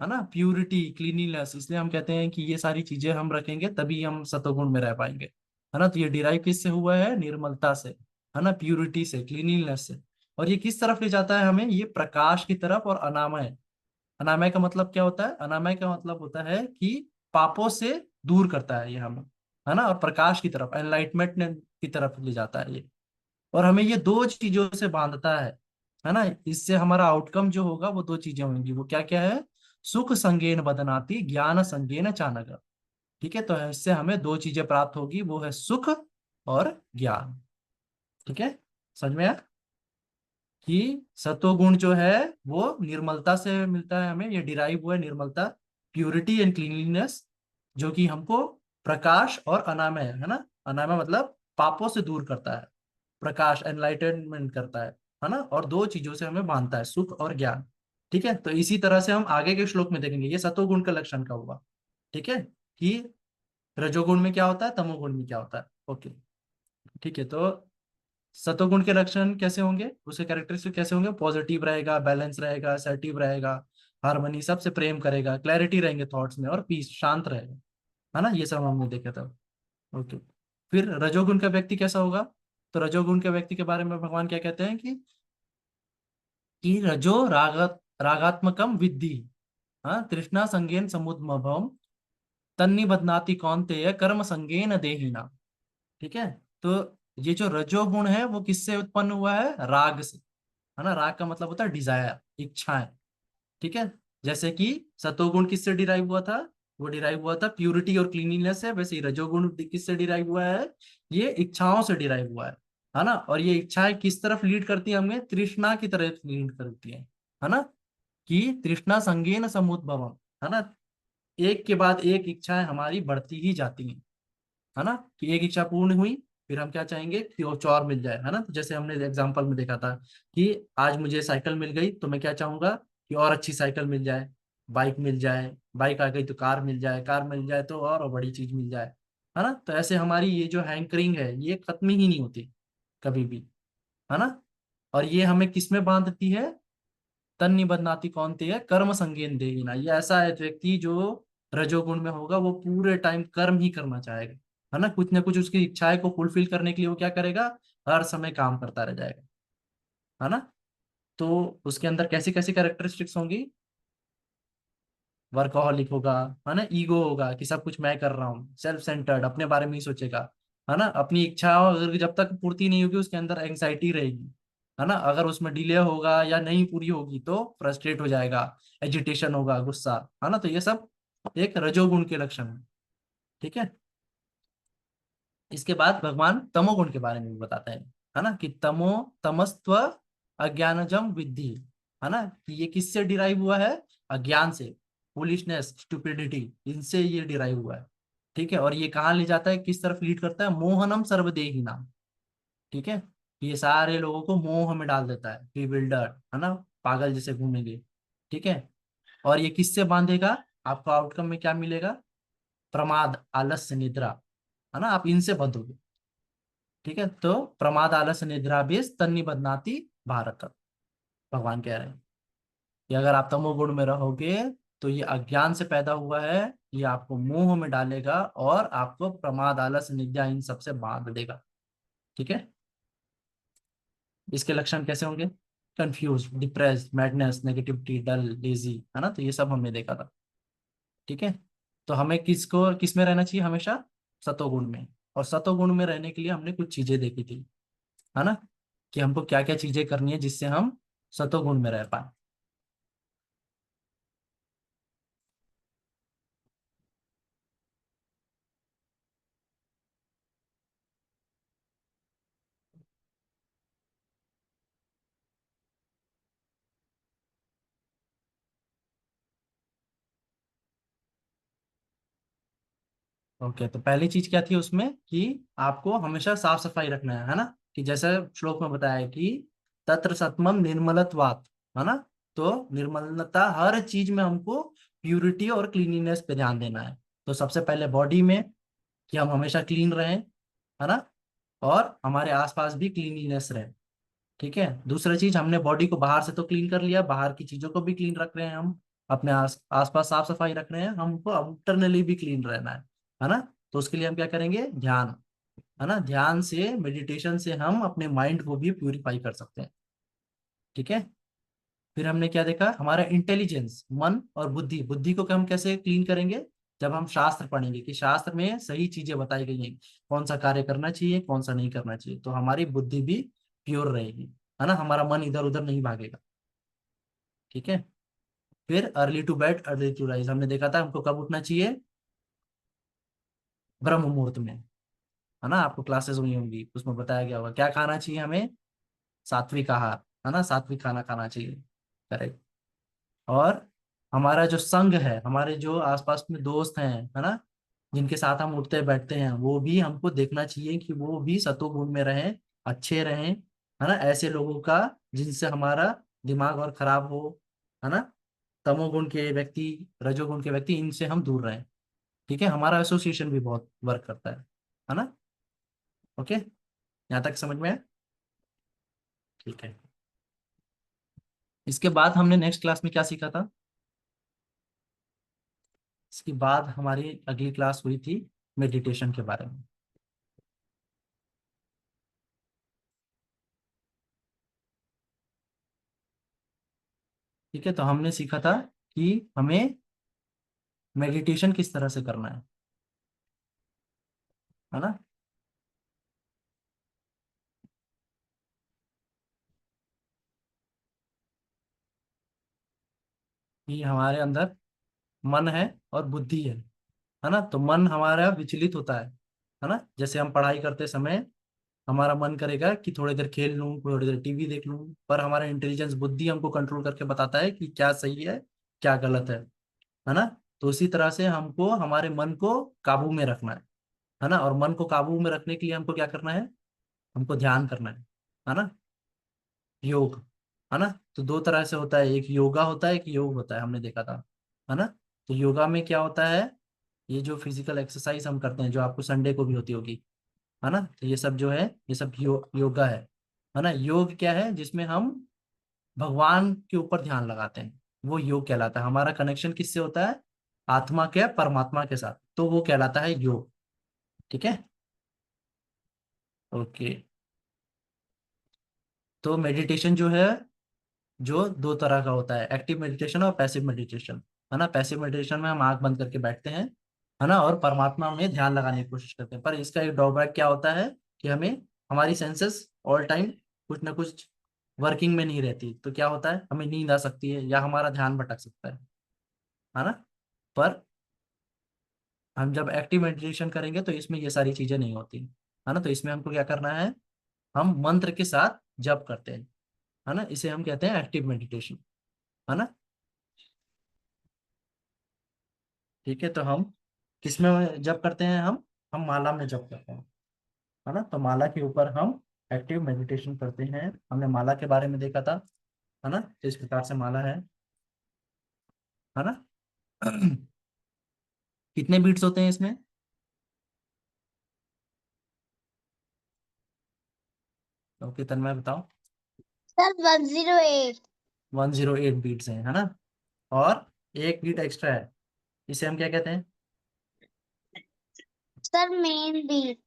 है ना, प्यूरिटी, क्लीनिनेस। इसलिए हम कहते हैं कि ये सारी चीजें हम रखेंगे तभी हम सतोगुण में रह पाएंगे, है ना। तो ये डिराइव किससे हुआ है? निर्मलता से, है ना, प्यूरिटी से, क्लीनिनेस से। और ये किस तरफ ले जाता है हमें? ये प्रकाश की तरफ और अनामय। अनामय का मतलब क्या होता है? अनामय का मतलब होता है कि पापों से दूर करता है ये हमें, है ना। और प्रकाश की तरफ, एनलाइटमेंट की तरफ ले जाता है ये। और हमें ये 2 चीजों से बांधता है ना। इससे हमारा आउटकम जो होगा वो 2 चीजें होंगी। वो क्या क्या है? सुख संगेन बदनाति ज्ञान संगेन चानक, ठीक है। तो इससे हमें 2 चीजें प्राप्त होगी, वो है सुख और ज्ञान, ठीक है। समझ में आया कि सत्वगुण जो है वो निर्मलता से मिलता है हमें, ये डिराइव हुआ है निर्मलता, प्यूरिटी एंड क्लीनलीनेस, जो कि हमको प्रकाश और अनामय, है ना। अनामय मतलब पापों से दूर करता है, प्रकाश एनलाइटनमेंट करता है ना। और 2 चीजों से हमें बांधता है, सुख और ज्ञान, ठीक है। तो इसी तरह से हम आगे के श्लोक में देखेंगे ये सतोगुण का लक्षण का हुआ, ठीक है, कि रजोगुण में क्या होता है, तमोगुण में क्या होता है। ओके, ठीक है। तो सतोगुण के लक्षण कैसे होंगे, उसके कैरेक्टरिस्टिक कैसे होंगे? पॉजिटिव रहेगा, बैलेंस रहेगा, असर्टिव रहेगा, हार्मनी, सबसे प्रेम करेगा, क्लैरिटी रहेंगे थॉट्स में, और पीस, शांत रहेगा, है ना। ये सब हमने देखा था। ओके, फिर रजोगुण का व्यक्ति कैसा होगा? तो रजोगुण के व्यक्ति के बारे में भगवान क्या कहते हैं कि रजो रागात्मकम विद्धि, हाँ, तृष्णा संगेन समुद्भवम तन्नि बदनाति कौन्तेय कर्म संगेन देहिना, ठीक है। तो ये जो रजोगुण है वो किससे उत्पन्न हुआ है? राग से, है ना। राग का मतलब होता है डिजायर, इच्छाएं। ठीक है। जैसे कि सतोगुण किससे डिराइव हुआ था? वो डिराइव हुआ था प्यूरिटी और क्लीनिनेस से। वैसे ही रजोगुण किससे डिराइव हुआ है? ये इच्छाओं से डिराइव हुआ है ना। और ये इच्छाएं किस तरफ लीड करती है? हमें तृष्णा की तरफ लीड करती है ना। कि तृष्णा संगेन समुद्भवम, है ना। एक के बाद एक इच्छाएं हमारी बढ़ती ही जाती हैं, है ना। कि एक इच्छा पूर्ण हुई, फिर हम क्या चाहेंगे कि और और मिल जाए, है ना। तो जैसे हमने एग्जांपल में देखा था कि आज मुझे साइकिल मिल गई तो मैं क्या चाहूंगा कि और अच्छी साइकिल मिल जाए, बाइक मिल जाए, बाइक आ गई तो कार मिल जाए, कार मिल जाए तो और बड़ी चीज मिल जाए, है ना। तो ऐसे हमारी ये जो हैंकरिंग है ये खत्म ही नहीं होती कभी भी, है ना। और ये हमें किस में बांधती है? तन निबध्नाति कौनते है कर्म संगेन देहिना। ये ऐसा है व्यक्ति जो रजोगुण में होगा वो पूरे टाइम कर्म ही करना चाहेगा, है ना। कुछ ना कुछ उसकी इच्छाएं को फुलफिल करने के लिए वो क्या करेगा? हर समय काम करता रह जाएगा, है ना। तो उसके अंदर कैसी कैसी कैरेक्टरिस्टिक्स होंगी? वर्कहोलिक होगा, है ना। ईगो होगा कि सब कुछ मैं कर रहा हूँ, सेल्फ सेंटर्ड, अपने बारे में ही सोचेगा, है ना। अपनी इच्छाओं अगर जब तक पूर्ति नहीं होगी उसके अंदर एंग्जाइटी रहेगी, है ना। अगर उसमें डिले होगा या नहीं पूरी होगी तो फ्रस्ट्रेट हो जाएगा, एजिटेशन होगा, गुस्सा, है ना। तो ये सब एक रजोगुण के लक्षण है। ठीक है। इसके बाद भगवान तमोगुण के बारे में भी बताते हैं, है ना। कि तमस्त्व अज्ञानजम विद्धि, है ना। कि ये किससे डिराइव हुआ है? अज्ञान से, फूलिशनेस, स्टुपिडिटी, इनसे ये डिराइव हुआ है। ठीक है। और ये कहाँ ले जाता है, किस तरफ लीड करता है? मोहनम सर्वदेही नाम। ठीक है। ये सारे लोगों को मोह में डाल देता है, bewildered, है ना, पागल जैसे घूमेंगे। ठीक है। और ये किससे बांधेगा? आपको आउटकम में क्या मिलेगा? प्रमाद, आलस्य, निद्रा, है ना। आप इनसे बंधोगे। ठीक है। तो प्रमाद, आलस्य, निद्रा भी तन्निबध्नाति भारत, भगवान कह रहे हैं कि अगर आप तमोगुण में रहोगे तो ये अज्ञान से पैदा हुआ है, ये आपको मोह में डालेगा और आपको प्रमाद, आलस्य, निद्रा इन सबसे बांध देगा। ठीक है। इसके लक्षण कैसे होंगे? कंफ्यूज, डिप्रेस, मैडनेस, नेगेटिविटी, डल, लेजी, है ना। तो ये सब हमने देखा था। ठीक है। तो हमें किस में रहना चाहिए हमेशा? सतोगुण में। और सतोगुण में रहने के लिए हमने कुछ चीजें देखी थी, है ना। कि हमको क्या क्या चीजें करनी है जिससे हम सतोगुण में रह पाए। ओके। तो पहली चीज क्या थी उसमें? कि आपको हमेशा साफ सफाई रखना है ना। कि जैसे श्लोक में बताया है कि तत्र सत्मम निर्मलत्वात्, है ना। तो निर्मलता, हर चीज में हमको प्यूरिटी और क्लीनिनेस पे ध्यान देना है। तो सबसे पहले बॉडी में कि हम हमेशा क्लीन रहें, है ना। और हमारे आसपास भी क्लीनिनेस रहे। ठीक है। दूसरा चीज, हमने बॉडी को बाहर से तो क्लीन कर लिया, बाहर की चीजों को भी क्लीन रख रहे हैं हम, अपने आसपास साफ सफाई रख रहे हैं, हमको इंटरनली भी क्लीन रहना है ना। तो उसके लिए हम क्या करेंगे? ध्यान, है ना। ध्यान से, मेडिटेशन से हम अपने माइंड को भी प्यूरिफाई कर सकते हैं। ठीक है। फिर हमने क्या देखा? हमारा इंटेलिजेंस, मन और बुद्धि, बुद्धि को हम कैसे क्लीन करेंगे? जब हम शास्त्र पढ़ेंगे कि शास्त्र में सही चीजें बताई गई हैं, कौन सा कार्य करना चाहिए, कौन सा नहीं करना चाहिए, तो हमारी बुद्धि भी प्योर रहेगी, है ना। हमारा मन इधर उधर नहीं भागेगा। ठीक है। फिर early to bed early to rise, हमने देखा था हमको कब उठना चाहिए? ब्रह्म मुहूर्त में, है ना। आपको क्लासेस हुई होंगी, उसमें बताया गया होगा क्या खाना चाहिए हमें? सात्विक आहार, है ना। सात्विक खाना खाना चाहिए। करेक्ट। और हमारा जो संघ है, हमारे जो आसपास में दोस्त हैं, है ना, जिनके साथ हम उठते बैठते हैं, वो भी हमको देखना चाहिए कि वो भी सतोगुण में रहें, अच्छे रहें, है ना। ऐसे लोगों का जिनसे हमारा दिमाग और खराब हो, है ना। तमोगुण के व्यक्ति, रजोगुण के व्यक्ति, इनसे हम दूर रहें। ठीक है। हमारा एसोसिएशन भी बहुत वर्क करता है ना। ओके। यहाँ तक समझ में है? ठीक है। इसके बाद हमने नेक्स्ट क्लास में क्या सीखा था? इसके बाद हमारी अगली क्लास हुई थी मेडिटेशन के बारे में। ठीक है। तो हमने सीखा था कि हमें मेडिटेशन किस तरह से करना है ना। कि हमारे अंदर मन है और बुद्धि है ना। तो मन हमारा विचलित होता है ना। जैसे हम पढ़ाई करते समय हमारा मन करेगा कि थोड़ी देर खेल लूं, थोड़ी देर टीवी देख लूं, पर हमारा इंटेलिजेंस बुद्धि हमको कंट्रोल करके बताता है कि क्या सही है क्या गलत है ना। तो उसी तरह से हमको हमारे मन को काबू में रखना है ना। और मन को काबू में रखने के लिए हमको क्या करना है, हमको ध्यान करना है ना। योग, है ना। तो दो तरह से होता है, एक योगा होता है, एक योग होता है, हमने देखा था, है ना। तो योगा में क्या होता है, ये जो फिजिकल एक्सरसाइज हम करते हैं जो आपको संडे को भी होती होगी, है ना। तो ये सब जो है ये सब योगा है ना। योग क्या है, जिसमें हम भगवान के ऊपर ध्यान लगाते हैं, वो योग कहलाता है। हमारा कनेक्शन किससे होता है, आत्मा के परमात्मा के साथ, तो वो कहलाता है योग। ठीक है, ओके। तो मेडिटेशन जो है, जो दो तरह का होता है, एक्टिव मेडिटेशन और पैसिव मेडिटेशन, है ना। पैसिव मेडिटेशन में हम आंख बंद करके बैठते हैं, है ना, और परमात्मा में ध्यान लगाने की कोशिश करते हैं। पर इसका एक ड्रॉबैक क्या होता है कि हमें हमारी सेंसेस ऑल टाइम कुछ ना कुछ वर्किंग में नहीं रहती, तो क्या होता है, हमें नींद आ सकती है या हमारा ध्यान भटक सकता है ना। पर हम जब एक्टिव मेडिटेशन करेंगे तो इसमें ये सारी चीजें नहीं होती, है ना। तो इसमें हमको क्या करना है, हम मंत्र के साथ जप करते हैं, है ना। इसे हम कहते हैं एक्टिव मेडिटेशन, है ना। ठीक है, तो हम किसमें जप करते हैं, हम माला में जप करते हैं, है ना। तो माला के ऊपर हम एक्टिव मेडिटेशन करते हैं। हमने माला के बारे में देखा था, है ना। तो इस प्रकार से माला है ना। कितने बीट्स होते हैं इसमें, ओके तन्मय बताओ। सर 108। 108 बीट्स हैं, है ना। और एक बीट एक्स्ट्रा है, इसे हम क्या कहते हैं, सर मेन बीट,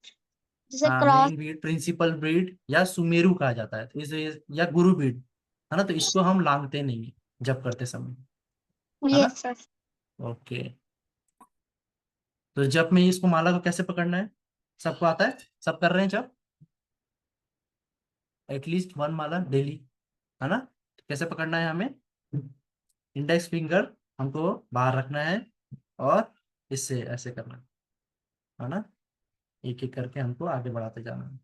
जिसे हाँ cross. Main beat, principal beat या सुमेरु कहा जाता है, तो इसे या गुरु बीट, है ना। तो इसको हम लांघते नहीं है जब करते समय, है ना। Yes sir. ओके, तो जब में इसको माला को कैसे पकड़ना है, सबको आता है, सब कर रहे हैं जब, एटलीस्ट वन माला डेली, है ना। तो कैसे पकड़ना है हमें, इंडेक्स फिंगर हमको बाहर रखना है और इससे ऐसे करना है ना। एक एक करके हमको आगे बढ़ाते जाना है,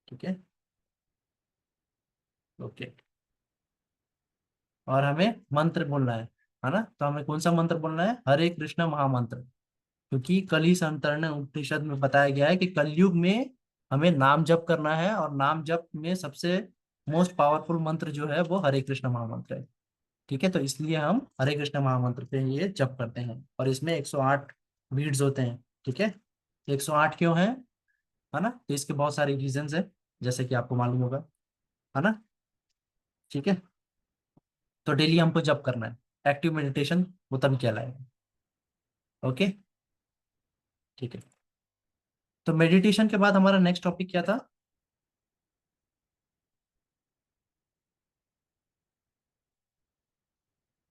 ठीक है, ओके। और हमें मंत्र बोलना है ना। तो हमें कौन सा मंत्र बोलना है, हरे कृष्ण महामंत्र, क्योंकि कल ही संतरण उपनिषद में बताया गया है कि कलयुग में हमें नाम जप करना है, और नाम जप में सबसे मोस्ट पावरफुल मंत्र जो है वो हरे कृष्ण महामंत्र है। ठीक है, तो इसलिए हम हरे कृष्ण महामंत्र पे ये जप करते हैं, और इसमें 108 बीड्स होते हैं। ठीक है, 108 क्यों है ना। तो इसके बहुत सारे रीजंस है, जैसे कि आपको मालूम होगा, है ना। ठीक है, तो डेली हमको जप करना है, एक्टिव मेडिटेशन वो तभी कहलाएगा, ओके। ठीक है, तो मेडिटेशन के बाद हमारा नेक्स्ट टॉपिक क्या था,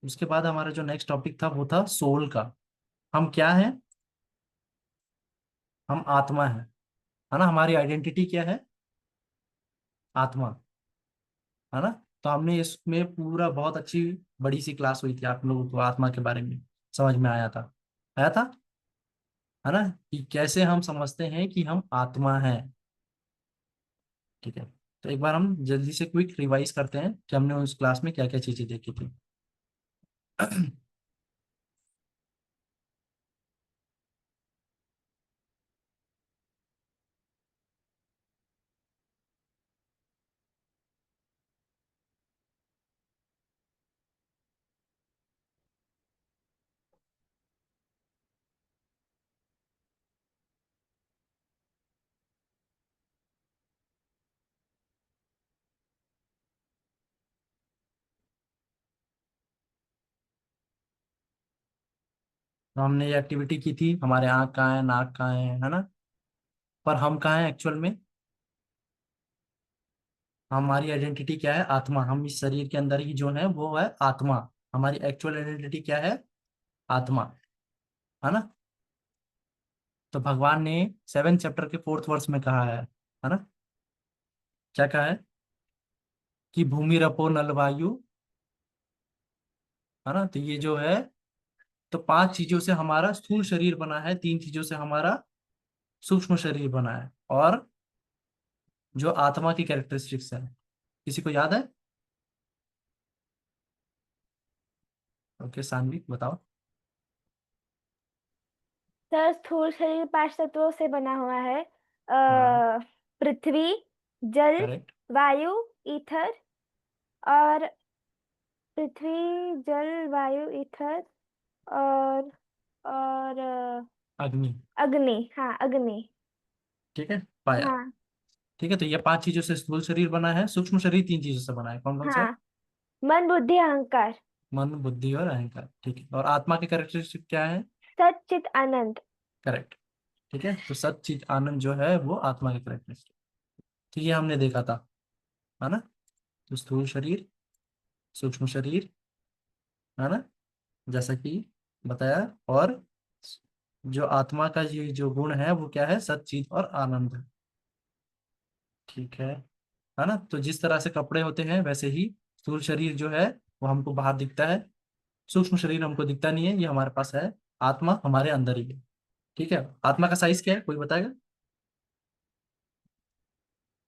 उसके बाद हमारा जो नेक्स्ट टॉपिक था वो था सोल का। हम क्या है, हम आत्मा है ना। हमारी आइडेंटिटी क्या है, आत्मा, है ना। तो हमने इसमें पूरा बहुत अच्छी बड़ी सी क्लास हुई थी, आप लोगों को आत्मा के बारे में समझ में आया था, है ना, कि कैसे हम समझते हैं कि हम आत्मा हैं। ठीक है, तो एक बार हम जल्दी से क्विक रिवाइज करते हैं कि हमने उस क्लास में क्या क्या चीजें देखी थी। तो हमने ये एक्टिविटी की थी, हमारे आँख कहाँ है, नाक कहाँ है ना। पर हम कहाँ हैं एक्चुअल में, हमारी आइडेंटिटी क्या है, आत्मा। हम इस शरीर के अंदर ही जो है वो है आत्मा। हमारी एक्चुअल आइडेंटिटी क्या है, आत्मा, है ना। तो भगवान ने 7 चैप्टर के 4th वर्स में कहा है ना, क्या कहा है कि भूमि रपो नल वायु है ना। तो ये जो है, तो 5 चीजों से हमारा स्थूल शरीर बना है, 3 चीजों से हमारा सूक्ष्म शरीर बना है, और जो आत्मा की कैरेक्टरिस्टिक्स है, किसी को याद है? ओके, सानवी बताओ। सर स्थूल शरीर 5 तत्वों से बना हुआ है। हाँ, पृथ्वी, जल, करेक्ट। वायु, ईथर। और पृथ्वी, जल, वायु, ईथर। और अग्नि। अग्नि। हाँ, अग्नि। ठीक है, पाया। हाँ। ठीक है, तो ये 5 चीजों से स्थूल शरीर बना है, सूक्ष्म शरीर 3 चीजों से बना है, कौन कौन सा है? हाँ, मन, बुद्धि, अहंकार। मन, बुद्धि और अहंकार। ठीक है, और आत्मा की कैरेक्टरिस्टिक क्या है? सत, चित, आनंद। करेक्ट। ठीक है, तो सत चित आनंद जो है वो आत्मा की कैरेक्टरिस्टिक। तो ये हमने देखा था, है ना। तो स्थूल शरीर, सूक्ष्म शरीर, है ना, जैसा कि बताया। और जो आत्मा का ये जो गुण है वो क्या है? सच्चित और आनंद है। ठीक है ना। तो जिस तरह से कपड़े होते हैं वैसे ही स्थूल शरीर जो है वो हमको बाहर दिखता है, सूक्ष्म शरीर हमको दिखता नहीं है, ये हमारे पास है। आत्मा हमारे अंदर ही है। ठीक है, आत्मा का साइज क्या है, कोई बताएगा?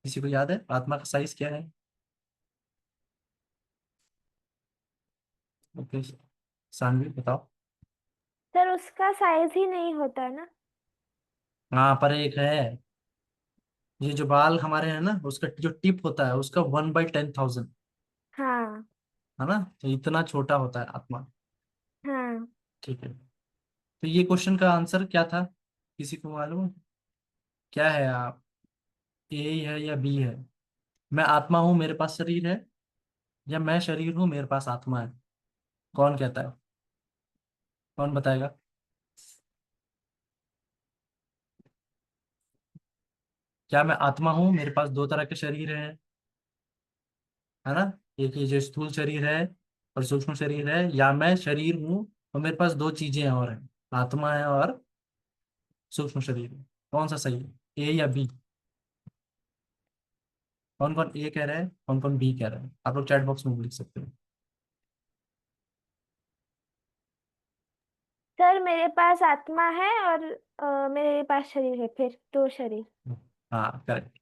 किसी को याद है आत्मा का साइज क्या है? ओके, सानवी बताओ। सर उसका साइज ही नहीं होता है ना। हाँ, पर एक है, ये जो बाल हमारे हैं ना, उसका जो टिप होता है उसका 1/10,000, हाँ। है ना। तो इतना छोटा होता है आत्मा। हाँ। ठीक है, तो ये क्वेश्चन का आंसर क्या था, किसी को मालूम है? क्या है आप, ए है या बी है? मैं आत्मा हूं, मेरे पास शरीर है, या मैं शरीर हूं, मेरे पास आत्मा है? कौन कहता है, कौन बताएगा? क्या मैं आत्मा हूं, मेरे पास 2 तरह के शरीर हैं, है ना, एक ये जो स्थूल शरीर है और सूक्ष्म शरीर है, या मैं शरीर हूं और मेरे पास 2 चीजें और हैं, आत्मा है और सूक्ष्म शरीर है? कौन सा सही है, ए या बी? कौन कौन ए कह रहे हैं, कौन कौन बी कह रहे हैं? आप लोग चैट बॉक्स में भी लिख सकते हो। सर मेरे पास आत्मा है और मेरे पास शरीर है, फिर 2 शरीर। हाँ, करेक्ट,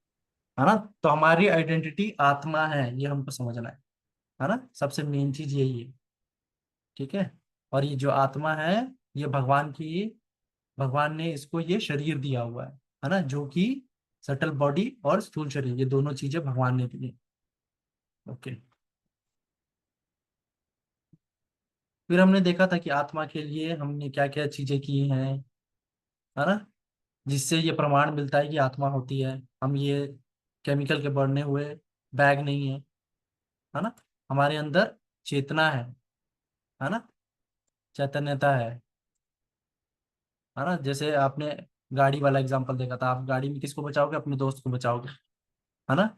है ना। तो हमारी आइडेंटिटी आत्मा है, ये हमको समझना है ना, सबसे मेन चीज यही है। ठीक है, और ये जो आत्मा है, ये भगवान की, भगवान ने इसको ये शरीर दिया हुआ है ना, जो कि सटल बॉडी और स्थूल शरीर, ये दोनों चीजें भगवान ने दी है। ओके, फिर हमने देखा था कि आत्मा के लिए हमने क्या क्या चीजें की हैं, है ना, जिससे ये प्रमाण मिलता है कि आत्मा होती है। हम ये केमिकल के बने हुए बैग नहीं है, है ना, हमारे अंदर चेतना है ना, चैतन्यता है ना। जैसे आपने गाड़ी वाला एग्जांपल देखा था, आप गाड़ी में किसको बचाओगे? अपने दोस्त को बचाओगे, है ना।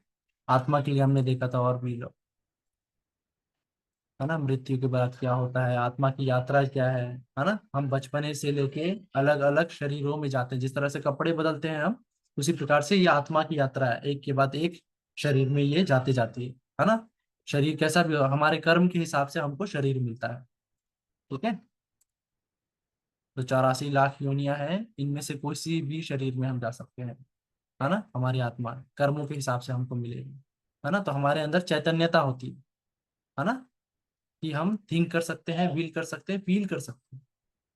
आत्मा के लिए हमने देखा था, और भी लोग, है ना, मृत्यु के बाद क्या होता है, आत्मा की यात्रा क्या है ना। हम बचपने से लेके अलग अलग शरीरों में जाते हैं, जिस तरह से कपड़े बदलते हैं हम, उसी प्रकार से ये आत्मा की यात्रा है, एक के बाद एक शरीर में ये जाते जाती है ना। शरीर कैसा भी हो, हमारे कर्म के हिसाब से हमको शरीर मिलता है। ठीक है, तो 84 लाख योनियां हैं, इनमें से किसी भी शरीर में हम जा सकते हैं, है ना। हमारी आत्मा कर्मों के हिसाब से हमको मिलेगी, है ना। तो हमारे अंदर चैतन्यता होती है ना, कि हम थिंक कर सकते हैं, विल कर सकते हैं, फील कर सकते हैं,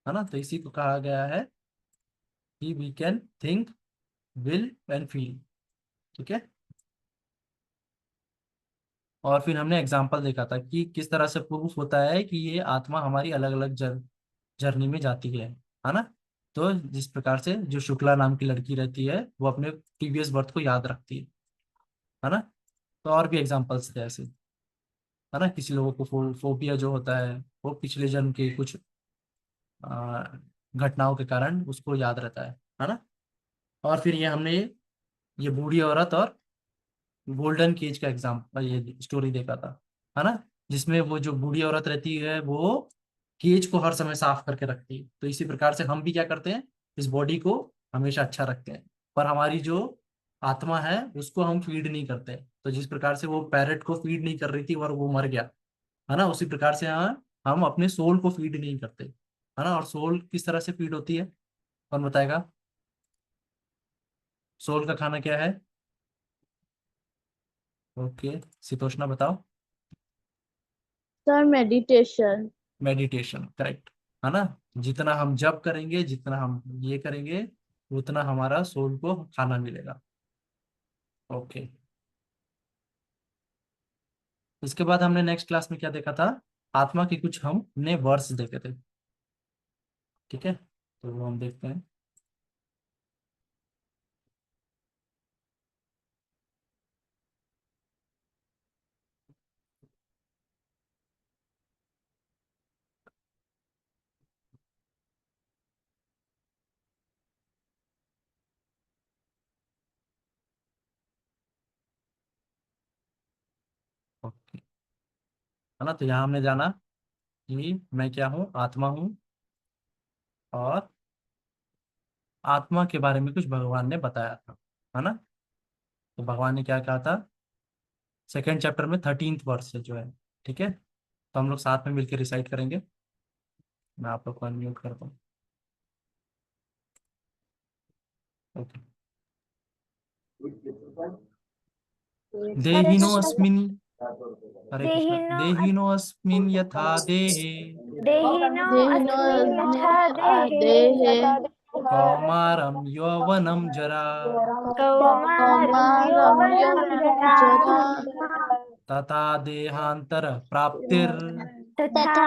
है ना। तो इसी को कहा गया है कि we can think, will and feel. ठीक है, और फिर हमने एग्जाम्पल देखा था कि किस तरह से प्रूफ होता है कि ये आत्मा हमारी अलग अलग जर्नी में जाती है ना। तो जिस प्रकार से जो शुक्ला नाम की लड़की रहती है, वो अपने प्रीवियस बर्थ को याद रखती है ना। तो और भी एग्जाम्पल्स थे ऐसे, है ना। किसी लोगों को फोबिया जो होता है, वो पिछले जन्म के कुछ आ, घटनाओं के कारण उसको याद रहता है ना। और फिर ये हमने ये बूढ़ी औरत और गोल्डन केज का एग्जाम्पल, ये स्टोरी देखा था, है ना, जिसमें वो जो बूढ़ी औरत रहती है वो केज को हर समय साफ करके रखती है। तो इसी प्रकार से हम भी क्या करते हैं, इस बॉडी को हमेशा अच्छा रखते हैं, पर हमारी जो आत्मा है उसको हम फीड नहीं करते। तो जिस प्रकार से वो पैरेट को फीड नहीं कर रही थी और वो मर गया, है ना, उसी प्रकार से हाँ, हम अपने सोल को फीड नहीं करते, है ना। और सोल किस तरह से फीड होती है, कौन बताएगा? सोल का खाना क्या है? ओके, शीतोष्णा बताओ। Sir meditation. मेडिटेशन, करेक्ट, है ना। जितना हम जप करेंगे, जितना हम ये करेंगे, उतना हमारा सोल को खाना मिलेगा। ओके, इसके बाद हमने नेक्स्ट क्लास में क्या देखा था? आत्मा के कुछ हमने वर्ड्स देखे थे, ठीक है, तो वो हम देखते हैं। ओके, है ना। तो यहाँ हमने जाना कि मैं क्या हूँ, आत्मा हूँ, और आत्मा के बारे में कुछ भगवान ने बताया था, है ना। तो भगवान ने क्या कहा था, सेकेंड चैप्टर में 13th वर्स से जो है, ठीक है। तो हम लोग साथ में मिलकर रिसाइट करेंगे। मैं आप लोग को अनम्यूट करता हूँ। ओके। हरे देहिनोऽस्मिन्, हरे कृष्ण, देहिनो देहिनोऽस्मिन् यथा देहे देहिनो देहिनो अस्मिन् यथा देहे कौमारं यौवनं जरा कौमारं कौमारं यौवनं जरा जरा तथा देहांतर प्राप्तिर तथा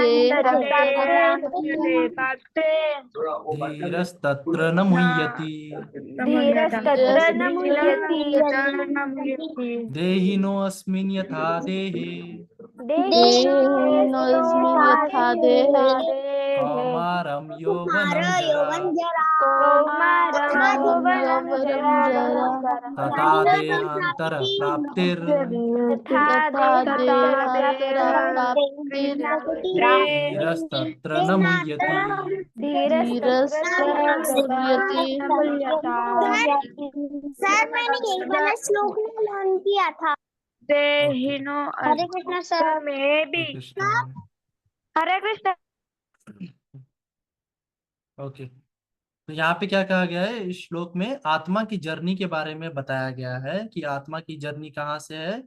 देहांतरप्राप्ते धीरस्तत्र न मुह्यति। धीरस्तत्र न मुह्यति। देहिनोऽस्मिन् यथा देहे देहिनोऽस्मिन् देहिनोऽस्मिन् यथा देहे कौमारं यौवनं जरा कौमारं कौमारं यौवनं यौवनं जरा जरा तथा देहांतर प्राप्तिर तथा तथा देहान्तरप्राप्तिः देहांतरप्राप्तिर् धीरस्तत्र न मुह्यति। धीरस्तत्र न धीरस्तत्र मुह्यति। सर मैंने यही वाला श्लोक में लर्न किया था। ओके, हरे कृष्णा सर। हरे कृष्णा। हरे कृष्ण। ओके, तो यहाँ पे क्या कहा गया है इस श्लोक में, आत्मा की जर्नी के बारे में बताया गया है कि आत्मा की जर्नी कहाँ से है।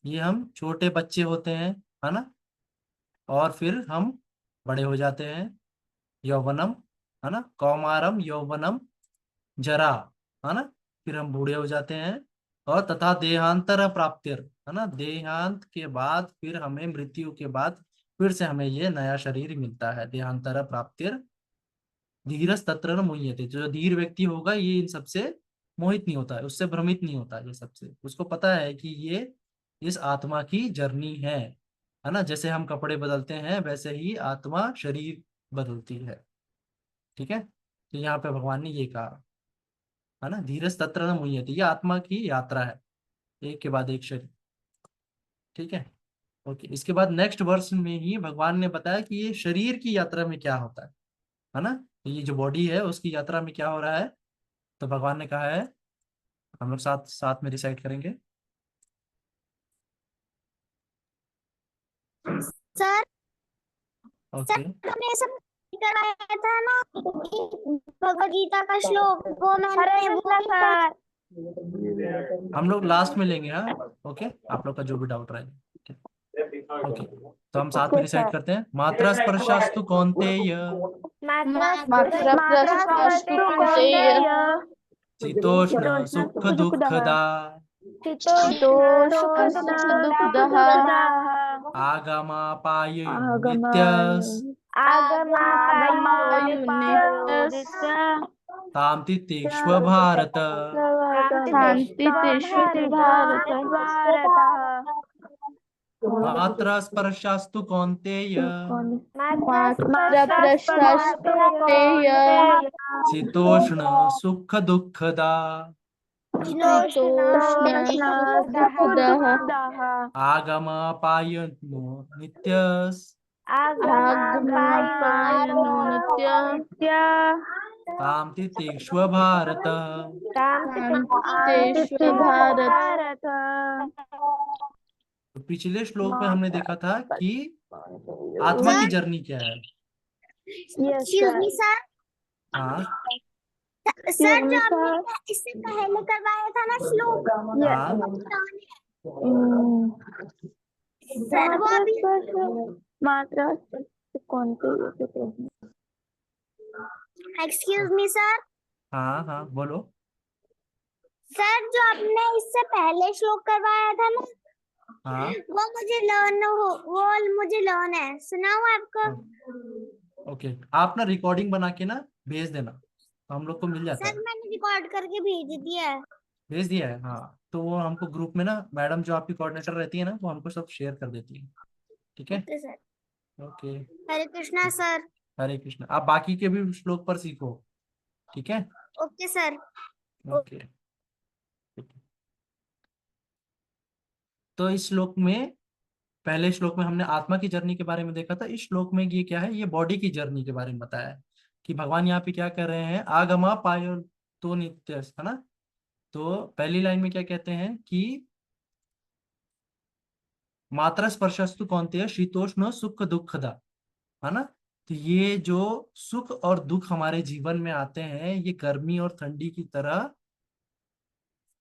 ये हम छोटे बच्चे होते हैं, है ना, और फिर हम बड़े हो जाते हैं, यौवनम, है ना, कौमारम यौवनम जरा, है ना, फिर हम बूढ़े हो जाते हैं, और तथा देहांतर प्राप्तिर, है ना, देहांत के बाद फिर हमें मृत्यु के बाद फिर से हमें ये नया शरीर मिलता है, देहांतर प्राप्तिर धीरज तत्र न मुह्यते। जो धीर व्यक्ति होगा ये इन सबसे मोहित नहीं होता है, उससे भ्रमित नहीं होता है, ये सबसे उसको पता है कि ये इस आत्मा की जर्नी है ना। जैसे हम कपड़े बदलते हैं वैसे ही आत्मा शरीर बदलती है, ठीक है। तो यहाँ पे भगवान ने ये कहा, है ना, धीरज तत्र न मुह्यते, ये आत्मा की यात्रा है, एक के बाद एक शरीर, ठीक है। ओके, इसके बाद नेक्स्ट वर्ष में ही भगवान ने बताया कि ये शरीर की यात्रा में क्या होता है ना। तो ये जो बॉडी है उसकी यात्रा में क्या हो रहा है, तो भगवान ने कहा है, हम लोग साथ साथ में डिसाइड करेंगे। सर ओके, हमने सब कराया था ना भगवद गीता का श्लोक, वो मैंने वो नहीं पढ़ा। हम लोग लास्ट में लेंगे, हाँ। ओके, आप लोग का जो भी डाउट रहे, ओके। तो हम साथ में डिसाइड करते हैं, मात्रा स्पर्शास्तु कौन्तेय मात्रा प्रस्पष्टु कौन्तेय शीतोष्ण सुख दुःखदा शीतोष्ण सुख दुःखदः आगमापाय नित्यस् आगमापायो नित्यस् तां तितिक्ष्व भारत। शान्ति तिष्ठति भारत। मात्रा स्पर्शास्तु कौन्तेय मात्रा प्रस्पष्टु कौन्तेय शीतोष्ण सुख दुःखदा शीतोष्ण सुख दुःखदः आगमापायनो नित्यस् आगमनापायनो नित्यं तां तितिक्ष्व भारत। शान्तिस्तेषु भारत। तो पिछले श्लोक में हमने देखा था कि आत्मा की जर्नी क्या है? Excuse me sir. हाँ सर जो आपने इससे पहले करवाया था ना श्लोक, हाँ सर वो अभी मात्रा कौन सी? Excuse me sir. हाँ हाँ बोलो। सर जो आपने इससे पहले श्लोक करवाया था ना, हाँ वो मुझे लर्न है, सुनाऊं आपको? ओके, आप ना रिकॉर्डिंग बना के ना भेज देना, तो हम लोग को मिल जाता सर है। मैंने रिकॉर्ड करके भेज दिया है। भेज दिया है, हाँ, तो वो हमको ग्रुप में ना मैडम जो आपकी कोऑर्डिनेटर रहती है ना, वो हमको सब शेयर कर देती है। ठीक है, ओके सर। ओके। हरे कृष्णा सर। हरे कृष्ण। आप बाकी के भी श्लोक पर सीखो, ठीक है। Okay sir. ओके, तो इस श्लोक में, पहले श्लोक में हमने आत्मा की जर्नी के बारे में देखा था। इस श्लोक में ये क्या है, ये बॉडी की जर्नी के बारे में बताया है कि भगवान यहाँ पे क्या कर रहे हैं, आगमा पायो तो नित्य, है ना। तो पहली लाइन में क्या कहते हैं कि मात्रा स्पर्शस्तु कौन्तेय शीतोष्ण सुख दुखदा, है ना। तो ये जो सुख और दुख हमारे जीवन में आते हैं, ये गर्मी और ठंडी की तरह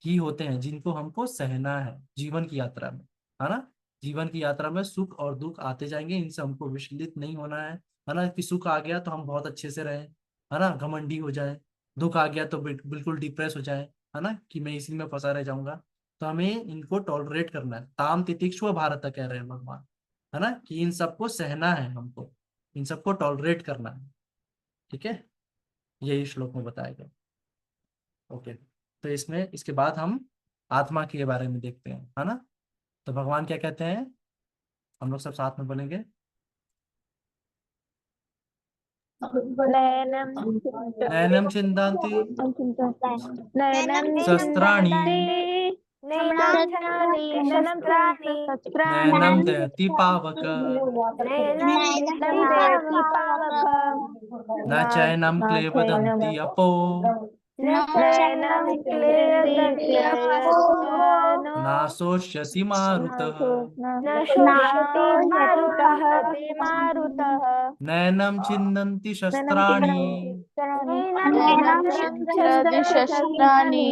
ही होते हैं, जिनको हमको सहना है जीवन की यात्रा में, है ना। जीवन की यात्रा में सुख और दुख आते जाएंगे, इनसे हमको विचलित नहीं होना है ना। कि सुख आ गया तो हम बहुत अच्छे से रहें, है ना, घमंडी हो जाए। दुख आ गया तो बिल्कुल डिप्रेस हो जाए, है ना, कि मैं इसी में फंसा रह जाऊंगा। तो हमें इनको टॉलरेट करना है, ताम तितिक्षु भारत कह रहे हैं भगवान, है ना, कि इन सबको सहना है हमको, इन सबको टॉलरेट करना है। ठीक है, यही श्लोक में बताया गया। ओके, तो इसमें इसके बाद हम आत्मा के बारे में देखते हैं, है ना। तो भगवान क्या कहते हैं, हम लोग सब साथ में बोलेंगे। नयनम नैनम चिंतांति नयनम शस्त्राणि नैनं छन्दन्ति शस्त्राणि नैनम दहति पावक नैनं दहति पावकम् न चैनम क्लेबदन्ति अपो नैनं क्लेदन्ति नाशोष्यति मारुतः न शोषयति मारुतः नैनम छिन्दन्ति शस्त्राणि नैनं छन्दन्ति शस्त्राणि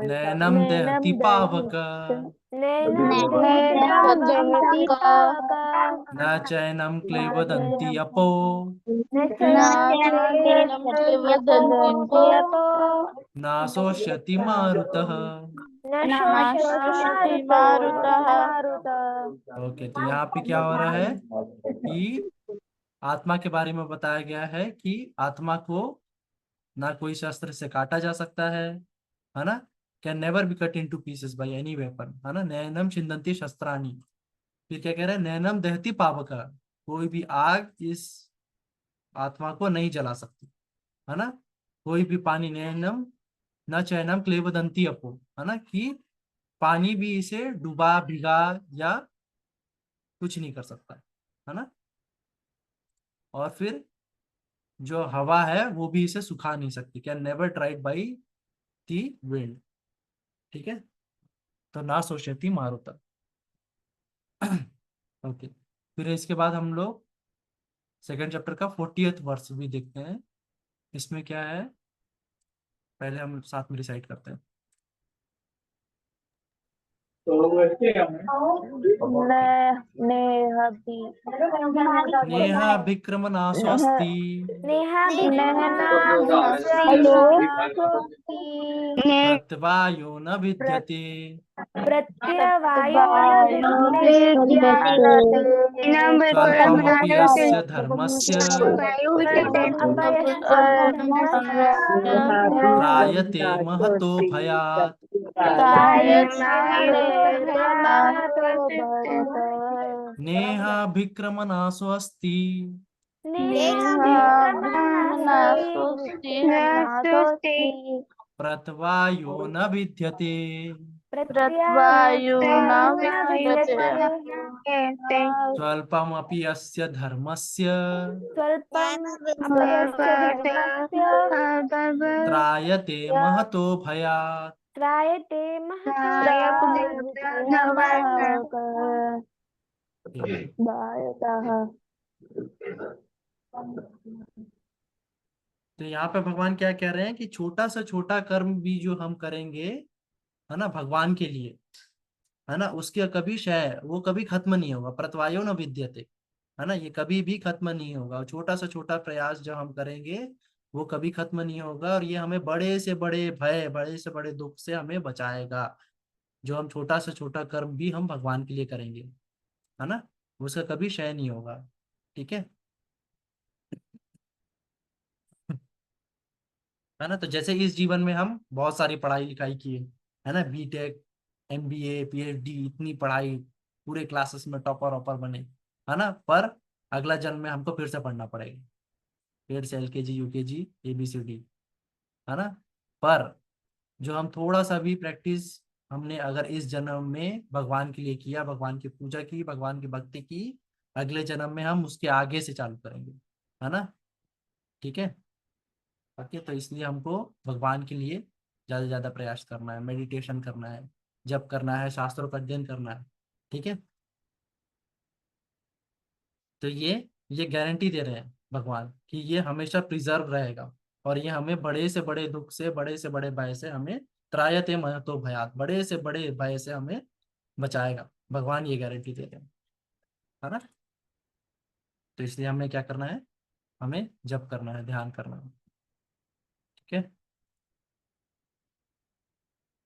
नैनम दहति पावक नैनं दहति पावकम् न चैनम क्लेबदन्ति अपो न चैनं क्लेदन्ति अपो नाशोष्यति मारुतः। न शोषयति मारुतः। ओके, तो यहाँ पे क्या हो रहा है कि आत्मा के बारे में बताया गया है कि आत्मा को ना कोई शस्त्र से काटा जा सकता है ना। Can never be cut into pieces by any weapon, है ना। नैनम छिन्दन्ति शस्त्राणि, फिर क्या कह रहे हैं, नैनम दहति पावका, कोई भी आग इस आत्मा को नहीं जला सकती, है ना। कोई भी पानी, नैनम न चैनम क्लेबदंती अपो, है ना, कि पानी भी इसे डुबा भिगा या कुछ नहीं कर सकता, है ना। और फिर जो हवा है वो भी इसे सुखा नहीं सकती, can never tried by the wind. ठीक है, तो ना सोचती मारुता। ओके, फिर इसके बाद हम लोग सेकेंड चैप्टर का 40th वर्ष भी देखते हैं। इसमें क्या है, पहले हम साथ में रिसाइट करते हैं। नेहा विक्रमना स्वस्ति प्रत्यवायो न विद्यते प्रत्यवायो स्वल्पमपि अस्य धर्मस्य त्रायते महतो भयात्। नेहा विक्रमना स्वस्ति प्रत्यवायो न विद्यते स्वल्पमपि अस्य धर्मस्य त्रायते महतो भयात्। त्रायते महतो बायतः तो यहाँ पे भगवान क्या कह रहे हैं कि छोटा से छोटा कर्म भी जो हम करेंगे, है ना, भगवान के लिए, है ना, उसके कभी क्षय वो कभी खत्म नहीं होगा। प्रतवायो न विद्यते, है ना, ये कभी भी खत्म नहीं होगा। और छोटा से छोटा प्रयास जो हम करेंगे वो कभी खत्म नहीं होगा, और ये हमें बड़े से बड़े भय, बड़े से बड़े दुख से हमें बचाएगा। जो हम छोटा से छोटा कर्म भी हम भगवान के लिए करेंगे, है ना, उसका कभी क्षय नहीं होगा। ठीक है। है ना, तो जैसे इस जीवन में हम बहुत सारी पढ़ाई लिखाई किए, है ना, बीटेक, एमबीए, पीएचडी, इतनी पढ़ाई, पूरे क्लासेस में टॉपर वॉपर बने, है ना, पर अगला जन्म में हमको फिर से पढ़ना पड़ेगा, फिर से एलकेजी यूकेजी एबीसीडी, है ना। पर जो हम थोड़ा सा भी प्रैक्टिस हमने अगर इस जन्म में भगवान के लिए किया, भगवान की पूजा की, भगवान की भक्ति की, अगले जन्म में हम उसके आगे से चालू करेंगे, है ना। ठीक है। ओके, तो इसलिए हमको भगवान के लिए ज्यादा से ज्यादा प्रयास करना है, मेडिटेशन करना है, जप करना है, शास्त्रों का अध्ययन करना है। ठीक है। तो ये गारंटी दे रहे हैं भगवान कि ये हमेशा प्रिजर्व रहेगा, और ये हमें बड़े से बड़े दुख से, बड़े से बड़े भय से हमें, त्रायते महतो भयात, बड़े से बड़े भय से हमें बचाएगा। भगवान ये गारंटी दे रहे हैं, है ना। तो इसलिए हमें क्या करना है, हमें जप करना है, ध्यान करना है। ठीक है।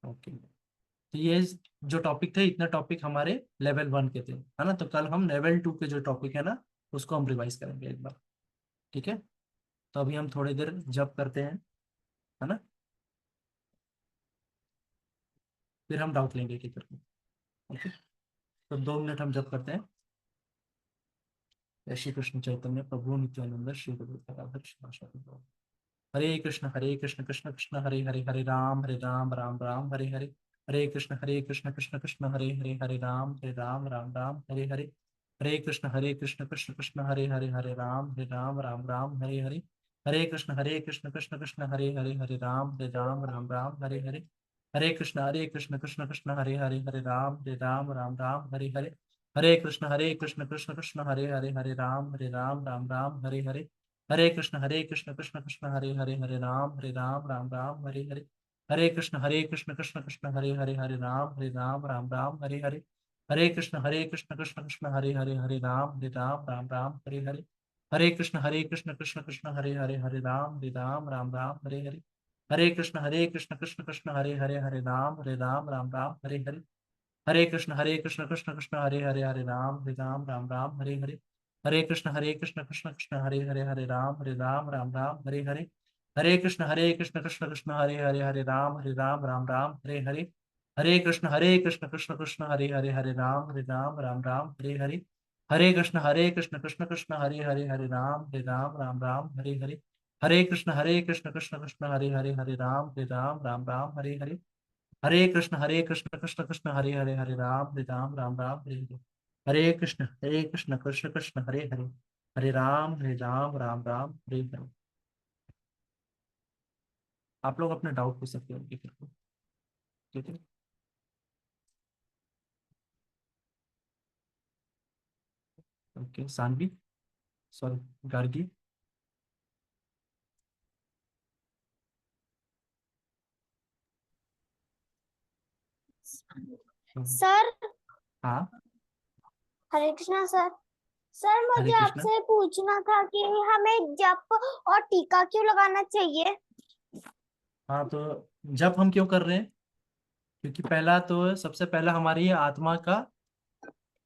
ओके। तो ये जो टॉपिक थे, इतने टॉपिक हमारे लेवल 1 के थे, है ना। तो कल हम लेवल 2 के जो टॉपिक है ना, उसको हम रिवाइज करेंगे एक बार। ठीक है। तो अभी हम थोड़ी देर जप करते हैं, है ना, फिर हम डाउट लेंगे कि करके। ओके। तो 2 मिनट हम जप करते हैं। जय श्री कृष्ण चैतन्य प्रभु नित्यानंद श्री गुरु राधे श्रीवासादि गौर। हरे कृष्ण कृष्ण कृष्ण हरे हरे, हरे राम राम राम हरे हरे, हरे कृष्ण कृष्ण कृष्ण हरे राम राम हरे हरे, हरे कृष्ण कृष्ण कृष्ण हरे राम राम हरे हरे, हरे कृष्ण कृष्ण कृष्ण हरे राम राम हरे हरे, हरे कृष्ण कृष्ण कृष्ण हरे राम राम हरे हरे, हरे कृष्ण कृष्ण कृष्ण हरे राम राम हरे हरे, हरे कृष्ण कृष्ण कृष्ण हरे राम राम हरे हरे, हरे कृष्ण कृष्ण कृष्ण हरे राम राम हरे हरे, हरे कृष्ण कृष्ण कृष्ण हरे राम राम हरे हरे, हरे कृष्ण कृष्ण कृष्ण हरे राम राम हरे हरे, हरे कृष्ण कृष्ण कृष्ण हरे राम राम हरे हरे, हरे कृष्ण कृष्ण कृष्ण हरे राम राम हरे हरे, हरे कृष्ण कृष्ण कृष्ण हरे राम राम हरे हरे, हरे कृष्ण कृष्ण कृष्ण हरे राम राम हरे हरे, हरे कृष्ण कृष्ण कृष्ण हरे राम राम हरे हरे, हरे कृष्ण कृष्ण कृष्ण हरे राम राम हरे हरे, हरे कृष्ण कृष्ण कृष्ण हरे राम राम हरे हरे, हरे कृष्ण कृष्ण कृष्ण हरे राम राम हरे हरे, हरे कृष्ण कृष्ण कृष्ण हरे राम राम राम हरे हरे। आप लोग अपने डाउट पूछ सकते हो उनके फिर को। ठीक है। Okay, Sanvi, sorry, Gargi. Sir, हाँ। हरे कृष्णा सर। सर हरे मुझे कृष्ण। आपसे पूछना था कि हमें जप और टीका क्यों लगाना चाहिए? हाँ, तो जब हम क्यों कर रहे हैं, क्योंकि पहला तो सबसे पहला हमारी आत्मा का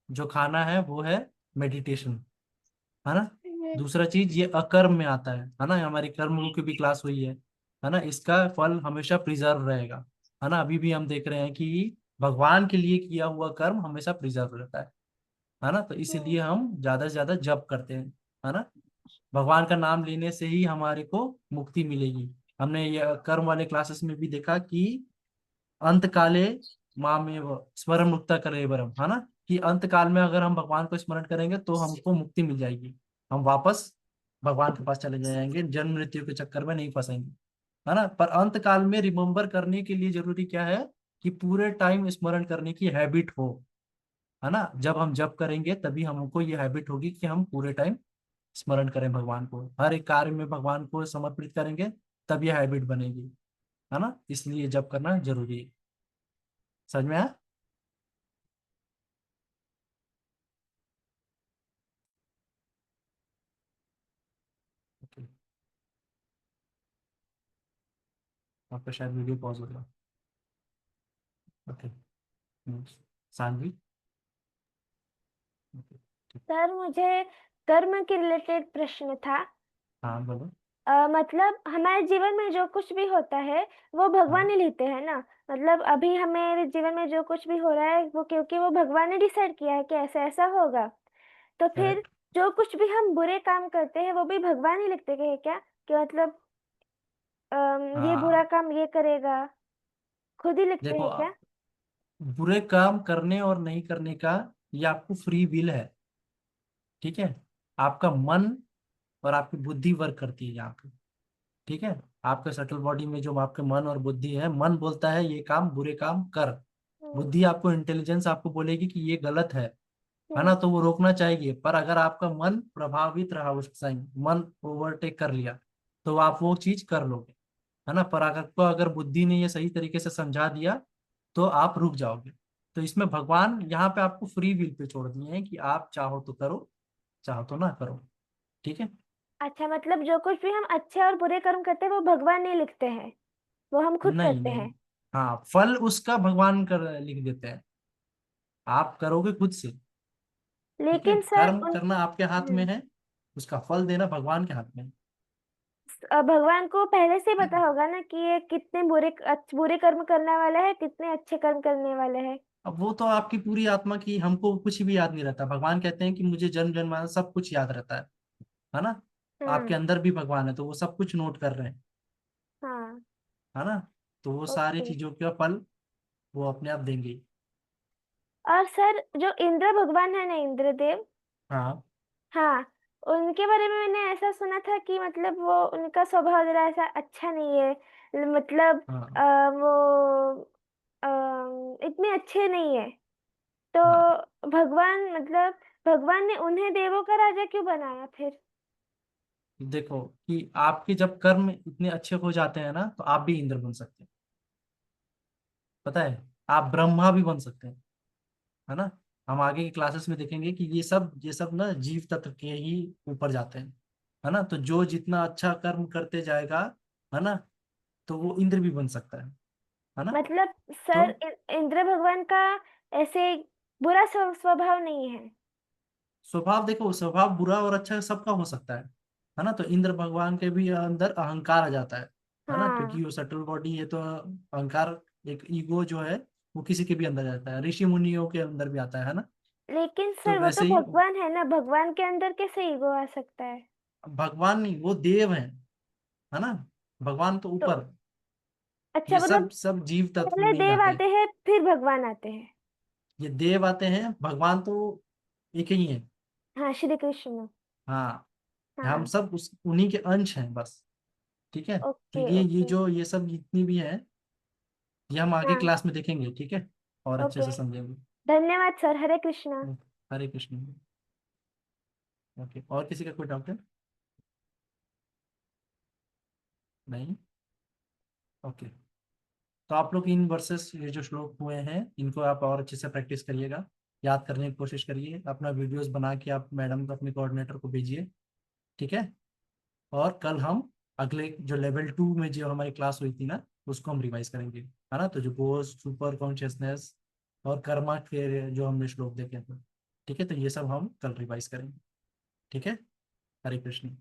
जो खाना है वो है मेडिटेशन, है ना। दूसरा चीज ये अकर्म में आता है ना, हमारी कर्म की भी क्लास हुई है ना, इसका फल हमेशा प्रिजर्व रहेगा, है ना। अभी भी हम देख रहे हैं कि भगवान के लिए किया हुआ कर्म हमेशा प्रिजर्व रहता है ना। तो इसीलिए हम ज्यादा से ज्यादा जप करते हैं, है ना। भगवान का नाम लेने से ही हमारे को मुक्ति मिलेगी। हमने ये कर्म वाले क्लासेस में भी देखा कि अंत काले मामेव स्मरण मुक्ता कलेवरम, है ना, कि अंत काल में अगर हम भगवान को स्मरण करेंगे तो हमको मुक्ति मिल जाएगी, हम वापस भगवान के पास चले जाएंगे, जन्म मृत्यु के चक्कर में नहीं फंसेंगे, है ना। पर अंत काल में रिमेम्बर करने के लिए जरूरी क्या है कि पूरे टाइम स्मरण करने की हैबिट हो, है ना। जब हम जप करेंगे तभी हमको ये हैबिट होगी कि हम पूरे टाइम स्मरण करें भगवान को, हर एक कार्य में भगवान को समर्पित करेंगे, तब ये हैबिट बनेगी, है ना। इसलिए जप करना जरूरी है। समझ में आया? ओके, आपका शायद वीडियो पॉज हो गया। ओके, सानवी। ओके, ठीक। सर मुझे कर्म के रिलेटेड प्रश्न था। हाँ बोलो। मतलब हमारे जीवन में जो कुछ भी होता है वो भगवान हाँ ही लिखते हैं ना। मतलब अभी हमारे जीवन में जो कुछ भी हो रहा है वो क्योंकि वो भगवान ने डिसाइड किया है कि ऐसा ऐसा होगा। तो फिर करेक्ट। जो कुछ भी हम बुरे काम करते हैं वो भी भगवान ही लिखते हैं क्या? कि मतलब ये बुरा हाँ काम ये करेगा, खुद ही लिखते देखो, हैं क्या? बुरे काम करने और नहीं करने का ये आपको फ्री विल है, ठीक है। आपका मन और आपकी बुद्धि वर्क करती है यहाँ पे, ठीक है। आपके सटल बॉडी में जो आपके मन और बुद्धि है, मन बोलता है ये काम, बुरे काम कर। हम्म। बुद्धि आपको इंटेलिजेंस आपको बोलेगी कि ये गलत है हम्म। ना, तो वो रोकना चाहिए। पर अगर आपका मन प्रभावित रहा उस टाइम, मन ओवरटेक कर लिया, तो आप वो चीज कर लोगे, है ना। पर अगर बुद्धि ने ये सही तरीके से समझा दिया तो आप रुक जाओगे। तो इसमें भगवान यहाँ पे आपको फ्री विल पे छोड़ दिए हैं कि आप चाहो तो करो, चाहो तो ना करो, ठीक है। अच्छा, मतलब जो कुछ भी हम अच्छे और बुरे कर्म करते हैं वो भगवान नहीं लिखते हैं, वो हम खुद नहीं करते नहीं, हैं। हाँ फल उसका भगवान कर लिख देते हैं, आप करोगे खुद से, ठीक है। लेकिन सर कर्म करना आपके हाथ में है, उसका फल देना भगवान के हाथ में है। भगवान को पहले से ही पता होगा ना कि ये कितने बुरे कर्म करने वाला है, कितने अच्छे कर्म करने वाले हैं। अब वो तो आपकी पूरी आत्मा की, हमको कुछ भी याद नहीं रहता। भगवान कहते हैं कि मुझे जन्म जन्मांतर सब कुछ याद रहता है ना। आपके हाँ। अंदर भी भगवान है तो वो सब कुछ नोट कर रहे हैं, हाँ। है ना। तो वो सारी ओके। चीजों का फल वो अपने आप देंगे ही। और सर जो इंद्र भगवान है ना, इंद्रदेव। हाँ हाँ। उनके बारे में मैंने ऐसा सुना था कि मतलब वो उनका स्वभाव जरा ऐसा अच्छा नहीं है। मतलब हाँ वो इतने अच्छे नहीं है। तो हाँ भगवान मतलब भगवान ने उन्हें देवों का राजा क्यों बनाया फिर? देखो कि आपके जब कर्म इतने अच्छे हो जाते हैं ना, तो आप भी इंद्र बन सकते हैं, पता है। आप ब्रह्मा भी बन सकते हैं, है ना। हम आगे की क्लासेस में देखेंगे कि ये सब ना जीव तत्व के ही ऊपर जाते हैं, है ना। तो जो जितना अच्छा कर्म करते जाएगा, है ना, तो वो इंद्र भी बन सकता है ना। मतलब तो सर इंद्र भगवान का ऐसे बुरा स्वभाव नहीं है। स्वभाव देखो, स्वभाव बुरा और अच्छा सबका हो सकता है ना। तो इंद्र भगवान के भी अंदर अहंकार आ जाता है ना, हाँ। क्योंकि वो सटल बॉडी है तो अहंकार, एक ईगो जो है वो किसी के भी अंदर जाता है, ऋषि मुनियों के अंदर भी आता है ना। लेकिन तो सर वो तो वैसे ही भगवान है ना, भगवान के अंदर कैसे ईगो आ सकता है? भगवान नहीं, वो देव है ना। भगवान तो तो ऊपर, अच्छा, ये मतलब सब सब जीव तत्व पहले में ही देव आते हैं। आते हैं फिर भगवान आते हैं। ये देव आते हैं, भगवान तो एक ही है। हाँ, श्री कृष्ण। हाँ, हम हाँ। सब उस उन्हीं के अंश हैं बस, ठीक है। तो ओके ये ओके। जो ये सब जितनी भी है, ये हम आगे हाँ। क्लास में देखेंगे, ठीक है, और अच्छे ओके। से समझेंगे। धन्यवाद सर, हरे कृष्णा। हरे कृष्ण। ओके, और किसी का कोई डाउट है? नहीं। ओके, तो आप लोग इन वर्सेस, ये जो श्लोक हुए हैं, इनको आप और अच्छे से प्रैक्टिस करिएगा, याद करने की कोशिश करिए, अपना वीडियोस बना के आप मैडम को, अपने कोऑर्डिनेटर को भेजिए, ठीक है। और कल हम अगले जो लेवल 2 में जो हमारी क्लास हुई थी ना, उसको हम रिवाइज करेंगे, है ना। तो जो गोस्ट, सुपर कॉन्शियसनेस और कर्मा के जो हमने श्लोक देखे थे, ठीक है, तो ये सब हम कल रिवाइज करेंगे, ठीक है। हरे कृष्ण।